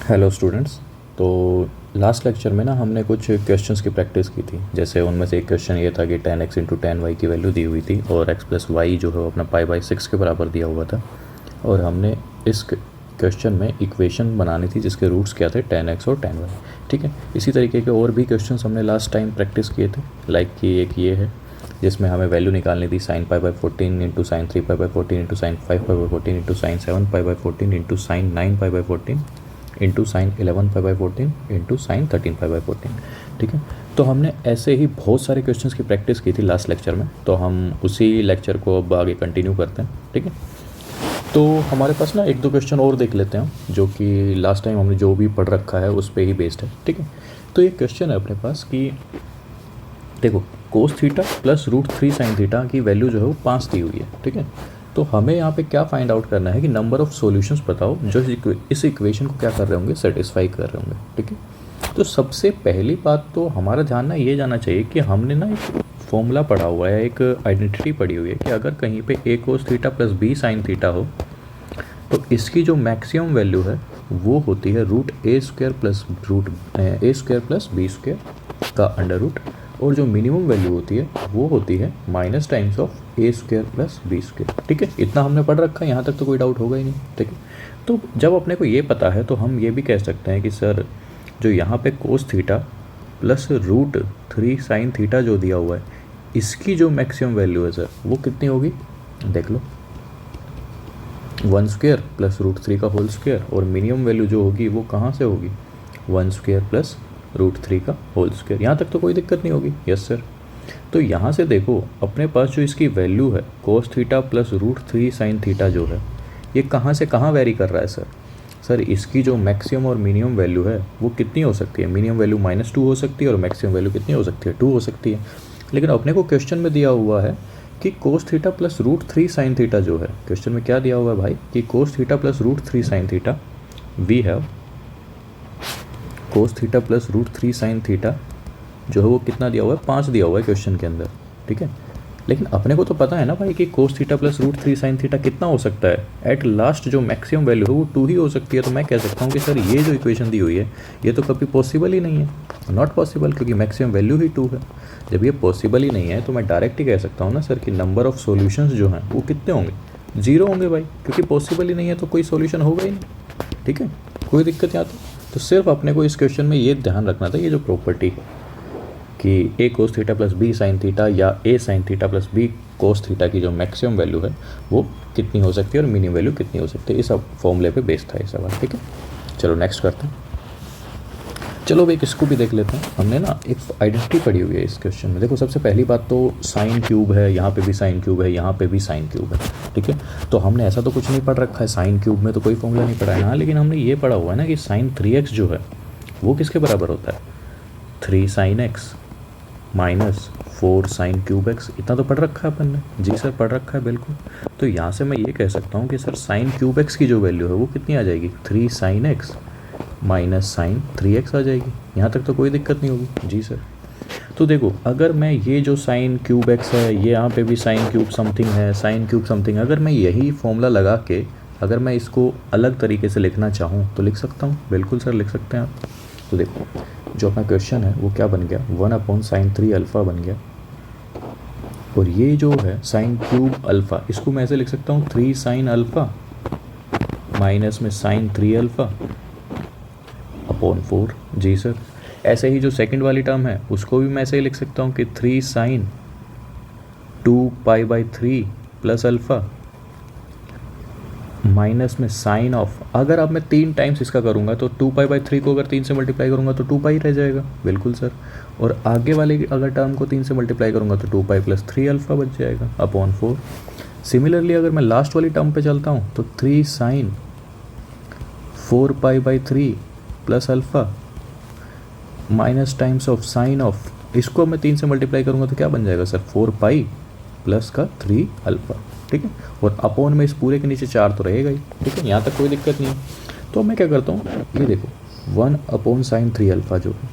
Hello students. तो last lecture में ना हमने कुछ क्वेश्चंस की प्रैक्टिस की थी। जैसे उनमें से एक क्वेश्चन ये था कि 10x इंटू 10y की वैल्यू दी हुई थी और x प्लस वाई जो है वो अपना पाई/6 के बराबर दिया हुआ था। और हमने इस क्वेश्चन में इक्वेशन बनानी थी जिसके रूट्स क्या थे 10x और 10y। ठीक है, इसी तरीके के और भी क्वेश्चंस हमने लास्ट टाइम प्रैक्टिस किए थे। लाइक कि एक ये है जिसमें हमें वैल्यू निकालनी थी sin π/14 into sine 3π/14 into sine 5π/14 into sine 7π/14 into sine 9π/14 into sine 11π/14 into sine 13π/14। ठीक है, तो हमने ऐसे ही बहुत सारे क्वेश्चंस की प्रैक्टिस की थी लास्ट लेक्चर में, तो हम उसी लेक्चर को अब आगे कंटिन्यू करते हैं। ठीक है, तो हमारे पास ना एक दो क्वेश्चन और देख लेते हैं जो कि लास्ट टाइम हमने जो भी पढ़ रखा है उस पर ही बेस्ड है। ठीक है, तो एक क्वेश्चन है अपने पास कि देखो कोस थीटा प्लस √3 साइन थीटा की वैल्यू जो है वो 5 दी हुई है। ठीक है, तो हमें यहाँ पे क्या फाइंड आउट करना है कि नंबर ऑफ सॉल्यूशंस बताओ जो इस इक्वेशन को क्या कर रहे होंगे, सेटिस्फाई कर रहे होंगे। ठीक है, तो सबसे पहली बात तो हमारा ध्यान ना ये जाना चाहिए कि हमने ना एक फॉर्मूला पढ़ा हुआ है, एक आइडेंटिटी पढ़ी हुई है कि अगर कहीं पे a cos theta plus b sine theta हो तो इसकी जो मैक्सिमम वैल्यू है वो होती है √a² प्लस b² का अंडर रूट, और जो मिनिमम वैल्यू होती है वो होती है minus times of a² plus b²। ठीक है, इतना हमने पढ़ रखा है, यहाँ तक तो कोई डाउट होगा ही नहीं। ठीक है, तो जब अपने को ये पता है तो हम ये भी कह सकते हैं कि सर जो यहाँ पे कोस थीटा प्लस √3 साइन थीटा जो दिया हुआ है इसकी जो मैक्सिमम वैल्यू है सर वो कितनी होगी, देख लो 1² प्लस √3 का होल स्क्वायर, और मिनिमम वैल्यू जो होगी वो कहाँ से होगी 1² प्लस √3 का होल स्क्वायर। यहाँ तक तो कोई दिक्कत नहीं होगी। यस सर, तो यहाँ से देखो अपने पास जो इसकी वैल्यू है कोस थीटा प्लस √3 साइन थीटा जो है ये कहाँ से कहाँ वेरी कर रहा है सर। सर इसकी जो मैक्सिमम और मिनिमम वैल्यू है वो कितनी हो सकती है, मिनिमम वैल्यू -2 हो सकती है और मैक्सिमम वैल्यू कितनी हो सकती है 2 हो सकती है। लेकिन अपने को क्वेश्चन में दिया हुआ है कि cos theta plus √3 sine theta जो है, क्वेश्चन में क्या दिया हुआ है भाई कि cos theta plus √3 sine theta, we have cos theta plus √3 sine theta जो है वो कितना दिया हुआ है 5 दिया हुआ है क्वेश्चन के अंदर। ठीक है, लेकिन अपने को तो पता है ना भाई कि cos theta plus √3 sine theta कितना हो सकता है, एट लास्ट जो मैक्सिमम वैल्यू है वो 2 ही हो सकती है। तो मैं कह सकता हूँ कि सर ये जो इक्वेशन दी हुई है ये तो कभी पॉसिबल ही नहीं है, नॉट पॉसिबल, क्योंकि मैक्सिमम वैल्यू ही 2 है। जब ये पॉसिबल ही नहीं है तो मैं डायरेक्ट ही कह सकता हूँ ना सर कि नंबर ऑफ सॉल्यूशंस जो हैं वो कितने होंगे, 0 होंगे भाई, क्योंकि पॉसिबल ही नहीं है तो कोई सॉल्यूशन होगा ही नहीं। ठीक है, कोई दिक्कत यहाँ तो सिर्फ अपने को इस क्वेश्चन में ये ध्यान रखना था, ये जो प्रॉपर्टी है कि a cos theta plus b sine theta या a sine theta plus b cos theta की जो मैक्सिमम वैल्यू है वो कितनी हो सकती है और मिनिमम वैल्यू कितनी हो सकती है, इस फॉर्मूले पे बेस्ड था ये सवाल। ठीक है, चलो नेक्स्ट करते हैं। चलो अब एक इसको भी देख लेते हैं। हमने ना एक आइडेंटिटी पढ़ी हुई है इस क्वेश्चन में। देखो सबसे पहली बात तो साइन क्यूब है, यहाँ पे भी साइन क्यूब है, यहाँ पे भी साइन क्यूब है। ठीक है, तो हमने ऐसा तो कुछ नहीं पढ़ रखा है, साइन क्यूब में तो कोई फॉर्मूला नहीं पढ़ा है। हाँ, लेकिन हमने ये पढ़ा हुआ है ना कि साइन 3x जो है वो किसके बराबर होता है 3 sine x minus 4 sine cube x। इतना तो पढ़ रखा है अपन ने। जी सर पढ़ रखा है बिल्कुल। तो यहाँ से मैं ये कह सकता हूँ कि सर साइन क्यूब x की जो वैल्यू है वो कितनी आ जाएगी 3 sine x minus sine 3x आ जाएगी। यहाँ तक तो कोई दिक्कत नहीं होगी। जी सर, तो देखो अगर मैं ये जो साइन क्यूब x है, ये यहाँ पे भी साइन क्यूब समथिंग है, साइन क्यूब समथिंग, अगर मैं यही फॉर्मूला लगा के अगर मैं इसको अलग तरीके से लिखना चाहूँ तो लिख सकता हूँ। बिल्कुल सर लिख सकते हैं आप। तो देखो जो अपना क्वेश्चन है वो क्या बन गया 1/sin3 अल्फ़ा बन गया, और ये जो है साइन क्यूब अल्फ़ा इसको मैं ऐसे लिख सकता हूँ 3 साइन अल्फ़ा माइनस में साइन 3 अल्फ़ा अपॉन 4। जी सर, ऐसे ही जो सेकंड वाली टर्म है उसको भी मैं ऐसे ही लिख सकता हूँ कि 3 साइन 2π/3 प्लस अल्फ़ा माइनस में साइन ऑफ, अगर अब मैं 3 टाइम्स इसका करूँगा तो 2π/3 को अगर 3 से मल्टीप्लाई करूँगा तो 2π रह जाएगा। बिल्कुल सर, और आगे वाले अगर टर्म को 3 से मल्टीप्लाई करूँगा तो 2π प्लस 3 अल्फ़ा बच जाएगा अपॉन 4। सिमिलरली अगर मैं लास्ट वाली टर्म पे चलता हूँ तो 3 sine 4π/3 plus alpha minus times of sine of, इसको मैं 3 से मल्टीप्लाई करूँगा तो क्या बन जाएगा सर 4π प्लस का 3 अल्फ़ा। ठीक है, और अपॉन में इस पूरे के नीचे 4 तो रहेगा ही। ठीक है, यहाँ तक कोई दिक्कत नहीं है। तो मैं क्या करता हूँ, ये देखो 1/sin 3 अल्फ़ा जो है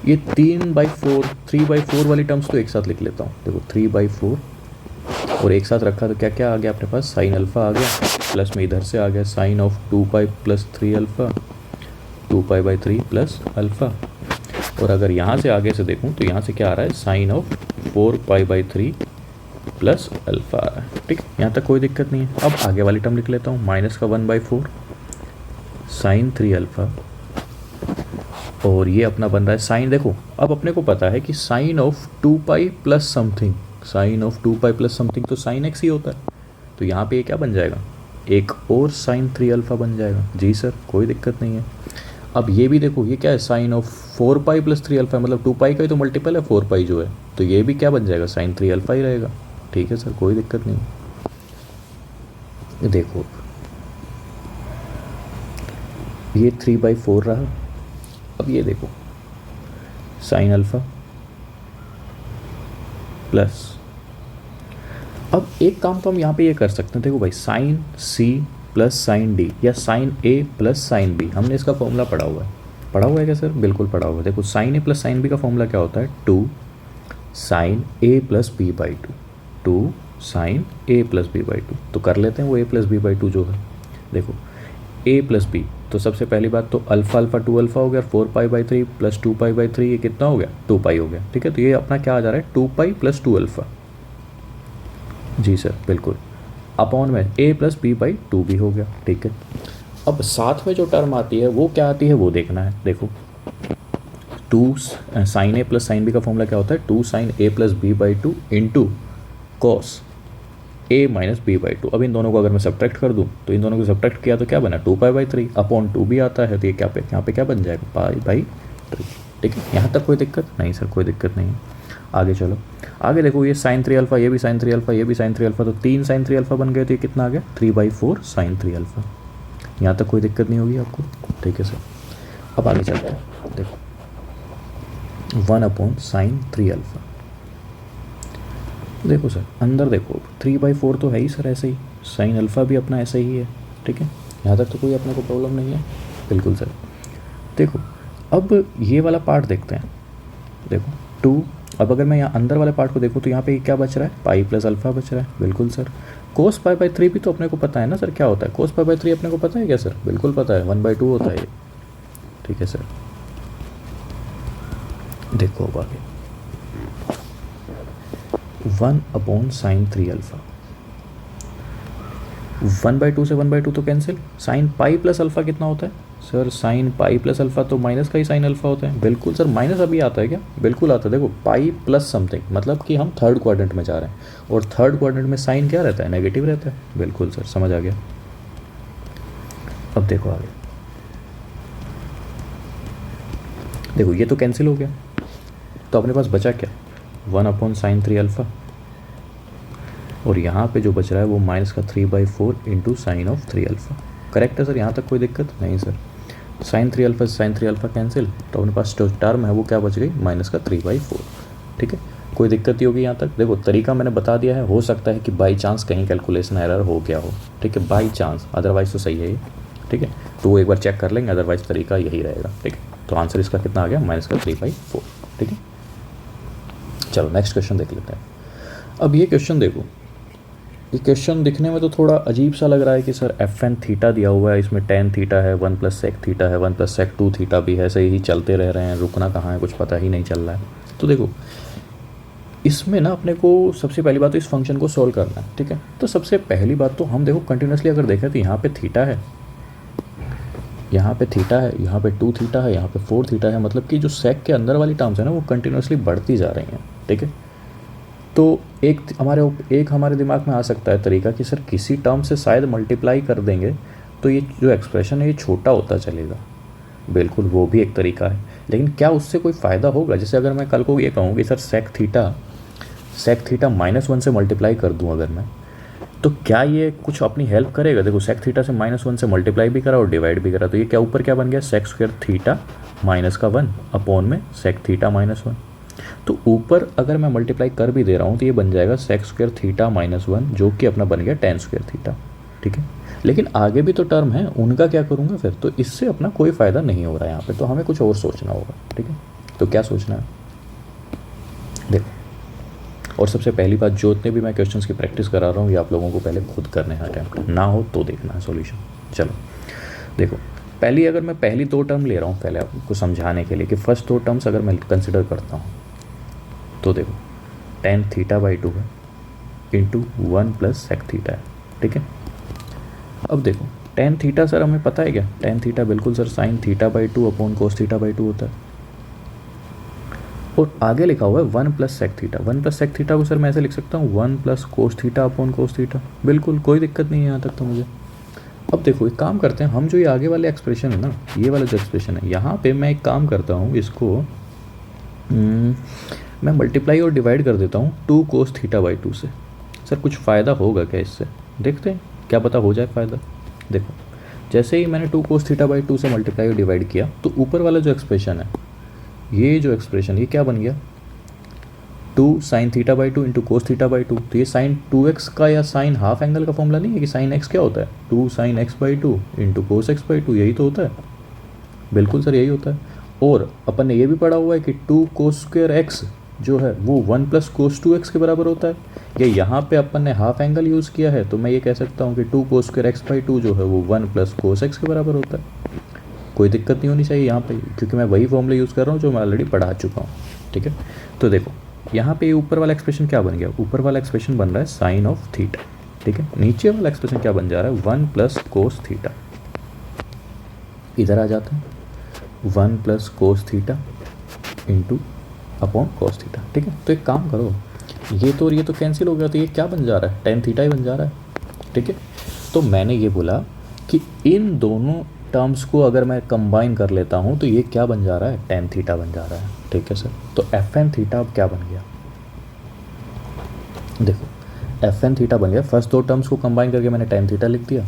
ये 3/4 वाली टर्म्स तो एक साथ लिख लेता हूँ। देखो 3/4 और एक साथ रखा तो क्या क्या आ गया अपने पास, साइन अल्फ़ा आ गया, प्लस में इधर से आ गया sine of 2 pi plus 3 alpha, 2 pi plus alpha. और अगर यहाँ से आगे से देखूँ तो यहाँ से क्या आ रहा है, साइन ऑफ 4 पाई/3 प्लस अल्फ़ा आ रहा है। ठीक, यहाँ तक कोई दिक्कत नहीं है। अब आगे वाली टर्म लिख लेता हूँ, माइनस का 1/4 साइन 3 अल्फ़ा, और ये अपना बन रहा है साइन। देखो अब अपने को पता है कि sine of 2 pi plus something, sine of 2 pi plus something तो साइन एक्स ही होता है। तो यहाँ पे ये क्या बन जाएगा, एक और साइन 3 अल्फ़ा बन जाएगा। जी सर, कोई दिक्कत नहीं है। अब ये भी देखो, ये क्या है, sine of 4 pi plus 3 alpha, मतलब 2 पाई का ही तो मल्टीपल है 4 पाई जो है, तो ये भी क्या बन जाएगा, साइन 3 अल्फ़ा ही रहेगा। ठीक है सर, कोई दिक्कत नहीं। देखो ये 3/4 रहा। अब ये देखो साइन अल्फ़ा प्लस, अब एक काम तो हम यहाँ पे ये कर सकते हैं। देखो भाई, sine C plus sine D या sine A plus sine B, हमने इसका फॉर्मूला पढ़ा हुआ है। पढ़ा हुआ है क्या सर? बिल्कुल पढ़ा हुआ है। देखो sign A plus sine B का फॉर्मूला क्या होता है, 2 sine A plus बी/2, 2 sine A plus बी/2। तो कर लेते हैं वो a प्लस बी/2 जो है। देखो a प्लस बी, तो सबसे पहली बात तो अल्फ़ा अल्फ़ा 2 अल्फ़ा हो गया, 4 पाई/3 प्लस 2 पाई/3, ये कितना हो गया, 2 पाई हो गया। ठीक है, तो ये अपना क्या आ जा रहा है, 2 पाई प्लस 2 अल्फ़ा। जी सर बिल्कुल, अपॉन में a प्लस b/2 भी हो गया। ठीक है, अब साथ में जो टर्म आती है वो क्या आती है वो देखना है। देखो 2 sine A plus sine B का फॉर्मूला क्या होता है, 2 sine A plus B into cos a minus b/2। अब इन दोनों को अगर मैं सब्ट्रैक्ट कर दूं तो इन दोनों को सब्ट्रैक्ट किया तो क्या बना, 2 पाई/3 अपॉन 2 भी आता है, तो ये क्या पे यहाँ पे क्या बन जाएगा, पाई/3। ठीक है, यहाँ तक कोई दिक्कत नहीं सर, कोई दिक्कत नहीं है। आगे चलो, आगे देखो ये साइन 3 अल्फ़ा, ये भी साइन 3 अल्फ़ा, ये भी साइन 3 अल्फ़ा, तो 3 साइन 3 अल्फ़ा बन गए, तो ये कितना आ गया, 3/4 साइन 3 अल्फ़ा। यहाँ तक कोई दिक्कत नहीं होगी आपको। ठीक है सर, अब आगे चलते हैं। देखो 1 अपॉन साइन 3 अल्फ़ा। देखो सर अंदर देखो 3/4 तो है ही सर ऐसे ही, साइन अल्फ़ा भी अपना ऐसा ही है। ठीक है, यहाँ तक तो कोई अपने को प्रॉब्लम नहीं है। बिल्कुल सर। देखो अब ये वाला पार्ट देखते हैं। देखो 2, अब अगर मैं यहाँ अंदर वाले पार्ट को देखूँ तो यहाँ पे क्या बच रहा है, पाई प्लस अल्फ़ा बच रहा है। बिल्कुल सर। कोस पाई/3 भी तो अपने को पता है ना सर, क्या होता है कोस पाई/3 अपने को पता है क्या सर? बिल्कुल पता है, 1/2 होता है ये। ठीक है सर, देखो अब आगे 1 अपॉन साइन 3 अल्फ़ा, 1/2 से 1/2 तो cancel. Sine pi plus alpha कितना होता है sir? Sine pi plus alpha तो माइनस का ही साइन अल्फ़ा होता है। बिल्कुल सर, माइनस अभी आता है क्या? बिल्कुल आता है। देखो पाई प्लस समथिंग मतलब कि हम थर्ड क्वाड्रेंट में जा रहे हैं, और थर्ड क्वाड्रेंट में साइन क्या रहता है, नेगेटिव रहता है। बिल्कुल सर, समझ आ गया। अब देखो आगे, देखो ये तो कैंसिल हो गया, तो अपने पास बचा क्या, 1 अपॉन साइन 3 अल्फ़ा, और यहाँ पे जो बच रहा है वो माइनस का 3/4 into sine of 3 alpha. Correct है सर, यहाँ तक कोई दिक्कत नहीं सर। साइन 3 अल्फ़ा से साइन 3 अल्फ़ा कैंसिल, तो अपने पास जो टर्म है वो क्या बच गई, माइनस का 3/4। ठीक है, कोई दिक्कत नहीं होगी यहाँ तक। देखो तरीका मैंने बता दिया है, हो सकता है कि बाई चांस कहीं कैलकुलेशन एरर हो गया हो। ठीक है, बाई चांस, अदरवाइज़ तो सही है ये। ठीक है, तो वो एक बार चेक कर लेंगे, अदरवाइज़ तरीका यही रहेगा। ठीक है, तो आंसर इसका कितना आ गया, माइनस का 3/4। ठीक है, चलो नेक्स्ट क्वेश्चन देख लेते हैं। अब ये क्वेश्चन देखो, ये क्वेश्चन दिखने में तो थोड़ा अजीब सा लग रहा है कि सर FN थीटा दिया हुआ है, इसमें tan थीटा है, 1 प्लस सेक थीटा है, 1 प्लस सेक 2 थीटा भी है, ऐसे ही चलते रह रहे हैं, रुकना कहाँ है कुछ पता ही नहीं चल रहा है। तो देखो इसमें ना अपने को सबसे पहली बात तो इस फंक्शन को सोल्व करना है। ठीक है, तो सबसे पहली बात तो हम देखो कंटिन्यूसली अगर देखें तो यहाँ पे थीटा है, यहाँ पे थीटा है, यहाँ पे 2 थीटा है, यहाँ पे 4 थीटा है, मतलब कि जो सेक के अंदर वाली टर्म्स है ना वो कंटिन्यूसली बढ़ती जा रही हैं। ठीक है, तो एक हमारे दिमाग में आ सकता है तरीका कि सर किसी टर्म से शायद मल्टीप्लाई कर देंगे तो ये जो एक्सप्रेशन है ये छोटा होता चलेगा। बिल्कुल, वो भी एक तरीका है, लेकिन क्या उससे कोई फ़ायदा होगा? जैसे अगर मैं कल को ये कहूँ कि सर सेक थीटा -1 से मल्टीप्लाई कर दूँ अगर मैं, तो क्या ये कुछ अपनी हेल्प करेगा? देखो सेक थीटा से -1 से मल्टीप्लाई भी करा और डिवाइड भी करा, तो ये क्या ऊपर क्या बन गया, सेक स्क्वायर थीटा माइनस का 1 अपॉन में सेक थीटा -1। तो ऊपर अगर मैं मल्टीप्लाई कर भी दे रहा हूँ तो ये बन जाएगा सेक स्क्वायर थीटा -1, जो कि अपना बन गया tan स्क्वायर थीटा। ठीक है, लेकिन आगे भी तो टर्म है, उनका क्या करूँगा फिर? तो इससे अपना कोई फ़ायदा नहीं हो रहा है यहाँ पे, तो हमें कुछ और सोचना होगा। ठीक है, तो क्या सोचना है? देखो और सबसे पहली बात, जितने भी मैं क्वेश्चंस की प्रैक्टिस करा रहा हूँ ये आप लोगों को पहले खुद करने हैं अटैम्प्ट, ना हो तो देखना है सॉल्यूशन। चलो देखो, पहली दो टर्म ले रहा हूँ पहले आपको समझाने के लिए कि फर्स्ट दो टर्म्स अगर मैं कंसिडर करता हूँ तो देखो tan θ/2 है इंटू 1 + sec थीटा है, ठीक है। अब देखो tan थीटा सर हमें पता है क्या, tan थीटा बिल्कुल सर sin θ/2 अपॉन cos θ/2 होता है। और आगे लिखा हुआ है 1 + sec थीटा, 1 + sec थीटा को सर मैं ऐसे लिख सकता हूँ 1 + cos theta upon cos theta, बिल्कुल कोई दिक्कत नहीं है यहाँ तक तो मुझे। अब देखो एक काम करते हैं हम, जो ये आगे वाले एक्सप्रेशन है ना, ये वाला जो एक्सप्रेशन है यहाँ पे मैं एक काम करता हूँ, इसको मैं मल्टीप्लाई और डिवाइड कर देता हूँ 2 cos θ/2 से। सर कुछ फ़ायदा होगा क्या इससे, देखते हैं क्या पता हो जाए फ़ायदा। देखो जैसे ही मैंने 2 cos θ/2 से मल्टीप्लाई और डिवाइड किया तो ऊपर वाला जो एक्सप्रेशन है, ये जो एक्सप्रेशन ये क्या बन गया, 2 sin θ/2 इंटू कोस θ/2। तो ये sin 2x का या sin हाफ एंगल का फॉर्मूला नहीं है कि sin x क्या होता है, 2 sin x/2 into cos x/2, यही तो होता है। बिल्कुल सर यही होता है। और अपन ने ये भी पढ़ा हुआ है कि 2 cos² x जो है वो 1 + cos 2x के बराबर होता है। ये यहाँ पे अपन ने हाफ एंगल यूज़ किया है तो मैं ये कह सकता हूँ कि 2 cos² x/2 जो है वो 1 + cos x के बराबर होता है। कोई दिक्कत नहीं होनी चाहिए यहाँ पे, क्योंकि मैं वही फॉर्मूला यूज़ कर रहा हूँ जो मैं ऑलरेडी पढ़ा चुका हूँ, ठीक है। तो देखो यहाँ पे ऊपर वाला एक्सप्रेशन क्या बन गया, ऊपर वाला एक्सप्रेशन बन रहा है साइन ऑफ थीटा, ठीक है। नीचे वाला एक्सप्रेशन क्या बन जा रहा है, 1 + cos थीटा। इधर आ जाते हैं, 1 + cos theta into upon cos theta, ठीक है। तो एक काम करो, ये तो कैंसिल हो गया, तो ये क्या बन जा रहा है, tan थीटा ही बन जा रहा है, ठीक है। तो मैंने ये बोला कि इन दोनों टर्म्स को अगर मैं कंबाइन कर लेता हूँ तो ये क्या बन जा रहा है, tan थीटा बन जा रहा है, ठीक है सर। तो fn थीटा अब क्या बन गया, देखो fn थीटा बन गया, फर्स्ट दो टर्म्स को कंबाइन करके मैंने tan थीटा लिख दिया।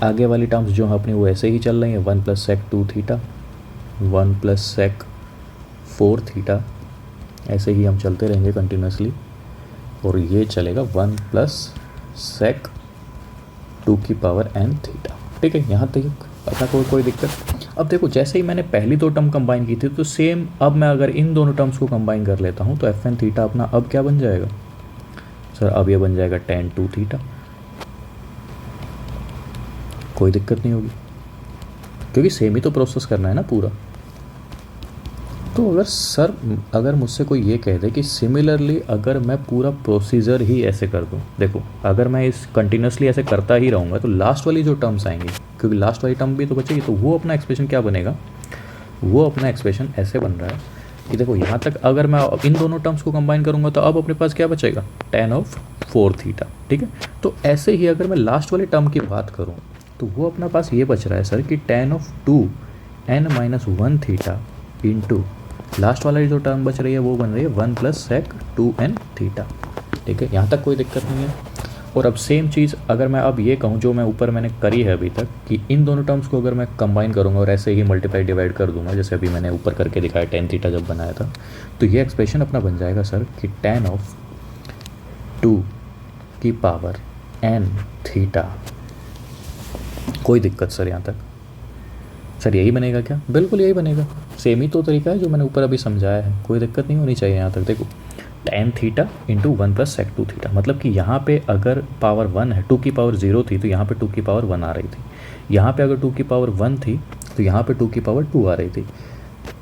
आगे वाली टर्म्स जो हैं अपनी वो ऐसे ही चल रही हैं, 1 + sec 2 थीटा, 1 + sec 4 थीटा, ऐसे ही हम चलते रहेंगे कंटिन्यूसली। और ये चलेगा 1 + sec 2n थीटा, ठीक है। यहाँ तक पता कोई दिक्कत। अब देखो जैसे ही मैंने पहली दो टर्म कंबाइन की थी तो सेम अब मैं अगर इन दोनों टर्म्स को कंबाइन कर लेता हूँ तो fn थीटा अपना अब क्या बन जाएगा सर, अब ये बन जाएगा tan 2 थीटा। कोई दिक्कत नहीं होगी क्योंकि सेम ही तो प्रोसेस करना है ना पूरा। तो अगर मुझसे कोई ये कह दे कि सिमिलरली अगर मैं पूरा प्रोसीजर ही ऐसे कर दूं, देखो अगर मैं इस कंटिन्यूसली ऐसे करता ही रहूँगा तो लास्ट वाली जो टर्म्स आएंगी, क्योंकि लास्ट वाली टर्म भी तो बचेगी, तो वो अपना एक्सप्रेशन क्या बनेगा, वो अपना एक्सप्रेशन ऐसे बन रहा है कि देखो यहाँ तक अगर मैं इन दोनों टर्म्स को कंबाइन करूँगा तो अब अपने पास क्या बचेगा, tan of 4 थीटा, ठीक है। तो ऐसे ही अगर मैं लास्ट वाले टर्म की बात करूँ तो वो अपना पास ये बच रहा है सर कि tan of 2n - 1 theta into last वाला जो टर्म बच रही है वो बन रही है 1 + sec 2n थीटा, ठीक है। यहाँ तक कोई दिक्कत नहीं है। और अब सेम चीज़ अगर मैं अब ये कहूँ जो मैं ऊपर मैंने करी है अभी तक, कि इन दोनों टर्म्स को अगर मैं कंबाइन करूँगा और ऐसे ही मल्टीप्लाई डिवाइड कर दूंगा जैसे अभी मैंने ऊपर करके दिखाया tan थीटा जब बनाया था, तो ये एक्सप्रेशन अपना बन जाएगा सर कि tan of 2n थीटा। कोई दिक्कत सर यहाँ तक, सर यही बनेगा क्या, बिल्कुल यही बनेगा, सेम ही तो तरीका है जो मैंने ऊपर अभी समझाया है, कोई दिक्कत नहीं होनी चाहिए यहाँ तक। देखो tan theta into 1 + sec 2 theta, मतलब कि यहाँ पे अगर पावर 1 है, 2 की पावर 0 थी तो यहाँ पे 2 की पावर 1 आ रही थी, यहाँ पे अगर 2 की पावर 1 थी तो यहाँ पे 2 की पावर 2 आ रही थी।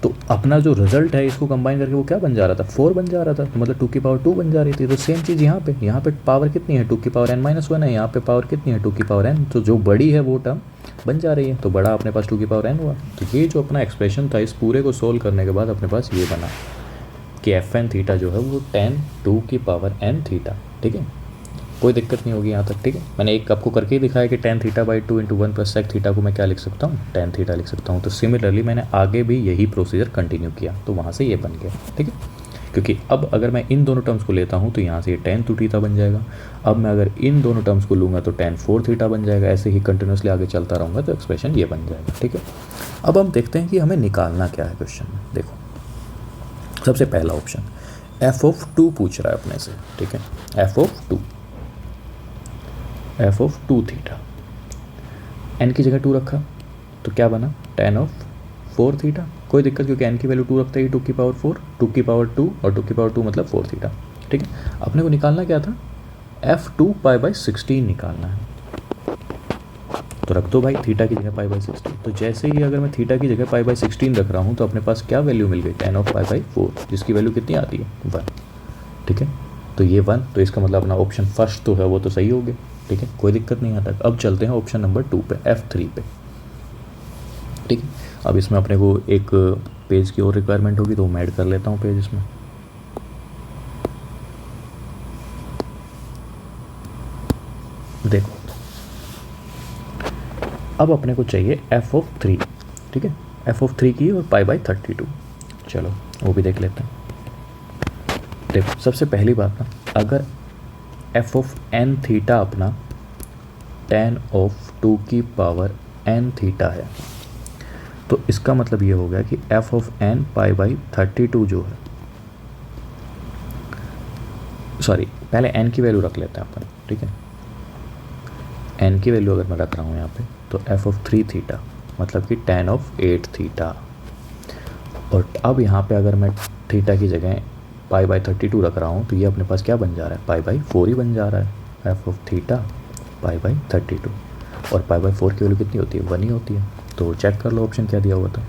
तो अपना जो रिजल्ट है इसको कंबाइन करके वो क्या बन जा रहा था, 4 बन जा रहा था, तो मतलब 2 की पावर 2 बन जा रही थी। तो सेम चीज़ यहाँ पे पावर कितनी है, 2 की पावर n - 1 है, यहाँ पे पावर कितनी है, 2 की पावर n, तो जो बड़ी है वो टर्म बन जा रही है, तो बड़ा अपने पास 2 की पावर n हुआ। तो ये जो अपना एक्सप्रेशन था इस पूरे को सोल्व करने के बाद अपने पास ये बना कि fn थीटा जो है वो tan 2 की पावर n थीटा, ठीक है। कोई दिक्कत नहीं होगी यहाँ तक, ठीक है। मैंने एक आपको करके ही दिखाया कि tan θ/2 इंटू 1 + sec थीटा को मैं क्या लिख सकता हूँ, tan थीटा लिख सकता हूँ। तो सिमिलरली मैंने आगे भी यही प्रोसीजर कंटिन्यू किया तो वहाँ से ये बन गया, ठीक है। क्योंकि अब अगर मैं इन दोनों टर्म्स को लेता हूँ तो यहाँ से ये tan 2 थीटा बन जाएगा। अब मैं अगर इन दोनों टर्म्स को लूँगा तो tan 4 थीटा बन जाएगा। ऐसे ही कंटिन्यूसली आगे चलता रहूँगा तो एक्सप्रेशन ये बन जाएगा, ठीक है। अब हम देखते हैं कि हमें निकालना क्या है क्वेश्चन में। देखो सबसे पहला ऑप्शन f(2) पूछ रहा है अपने से, ठीक है। f(2) थीटा, n की जगह 2 रखा तो क्या बना tan of 4 थीटा, कोई दिक्कत, क्योंकि एन की वैल्यू 2 रखता है 2 की पावर 4, 2 की पावर 2 और 2 की पावर 2 मतलब 4 थीटा। ठीक है, अपने को निकालना क्या था, f2 पाई/16 निकालना है। तो रख दो भाई थीटा की जगह पाई/16। तो जैसे ही अगर मैं थीटा की जगह पाई/16 रख रहा हूँ तो अपने पास क्या वैल्यू मिल गई, tan ऑफ पाई/4, जिसकी वैल्यू कितनी आती है 1। ठीक है, तो ये 1, तो इसका मतलब अपना ऑप्शन फर्स्ट तो है वो तो सही हो गया। ठीक है, कोई दिक्कत नहीं आता। अब चलते हैं ऑप्शन नंबर 2 पे, f3 पे। ठीक है, अब इसमें अपने को एक पेज की और रिक्वायरमेंट होगी, तो मैं ऐड कर लेता हूँ पेज इसमें। देखो, अब अपने को चाहिए f(3). ठीक है, f(3) की और पाई/32। चलो वो भी देख लेते हैं। देखो, सबसे पहली बात ना, अगर f(n) थीटा अपना tan ऑफ 2 की पावर n थीटा है, तो इसका मतलब ये हो गया कि f(n) पाई/32 जो है, सॉरी पहले n की वैल्यू रख लेते हैं अपन। ठीक है, n की वैल्यू अगर मैं रख रहा हूँ यहाँ पे, तो f(3) थीटा मतलब कि tan ऑफ 8 थीटा। और अब यहाँ पे अगर मैं थीटा की जगह पाई/32 रख रहा हूँ, तो ये अपने पास क्या बन जा रहा है, पाई/4 ही बन जा रहा है। f ऑफ थीटा पाई/32, और पाई/4 की वैल्यू कितनी होती है, 1 ही होती है। तो चेक कर लो ऑप्शन क्या दिया हुआ था।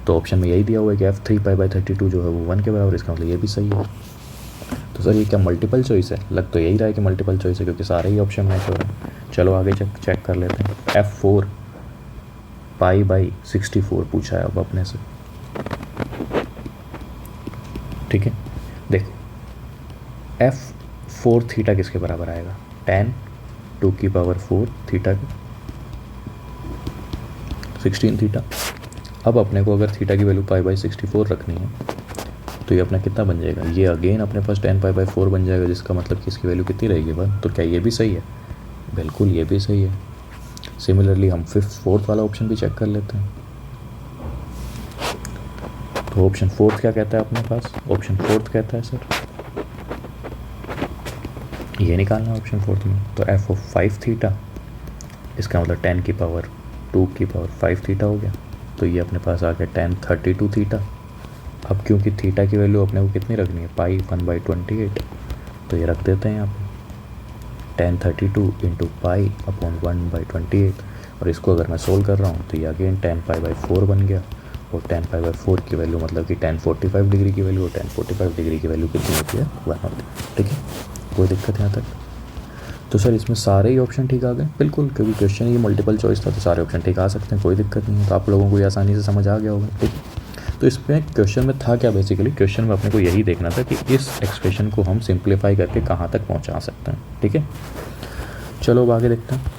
तो ऑप्शन में यही दिया हुआ है कि f3 पाई/32 जो है वो 1 के बराबर, इसका मतलब ये भी सही है। तो सर ये क्या मल्टीपल चॉइस है, लग तो यही रहा है कि मल्टीपल चॉइस है, क्योंकि सारे ही ऑप्शन मैच हो रहे हैं। चलो आगे चेक कर लेते हैं। f4 पाई/64 पूछा है अब अपने से। ठीक है, देखो f4 थीटा किसके बराबर आएगा, tan 2 की पावर 4 थीटा की 16 थीटा। अब अपने को अगर थीटा की वैल्यू पाई/64 रखनी है, तो ये अपना कितना बन जाएगा, ये अगेन अपने पास tan पाई/4 बन जाएगा, जिसका मतलब कि इसकी वैल्यू कितनी रहेगी 1। तो क्या ये भी सही है, बिल्कुल ये भी सही है। सिमिलरली हम 4th वाला ऑप्शन भी चेक कर लेते हैं। तो ऑप्शन 4th क्या कहता है अपने पास, ऑप्शन 4th कहता है सर ये निकालना है ऑप्शन 4th में। तो f ऑफ 5 थीटा, इसका मतलब tan की पावर 2 की पावर 5 थीटा हो गया। तो ये अपने पास आ गया tan 32 थीटा। अब क्योंकि थीटा की वैल्यू अपने को कितनी रखनी है, पाई 1/28, तो ये रख देते हैं यहाँ पे tan 32 इंटू पाई अपॉन 1/28। और इसको अगर मैं सोल्व कर रहा हूँ तो ये अगेन tan पाई/4 बन गया। और tan पाई/4 की वैल्यू मतलब कि tan 45 डिग्री की वैल्यू, और tan 45 डिग्री की वैल्यू कितनी होती है, 1 होती है। ठीक है, कोई दिक्कत यहाँ तक। तो सर इसमें सारे ही ऑप्शन ठीक आ गए, बिल्कुल, क्योंकि क्वेश्चन ये मल्टीपल चॉइस था तो सारे ऑप्शन ठीक आ सकते हैं, कोई दिक्कत नहीं है। तो आप लोगों को ये आसानी से समझ आ गया होगा। ठीक है, तो इसमें क्वेश्चन में था क्या, बेसिकली क्वेश्चन में अपने को यही देखना था कि इस एक्सप्रेशन को हम सिंप्लीफाई करके कहाँ तक पहुँचा सकते हैं। ठीक है, चलो अब आगे देखते हैं।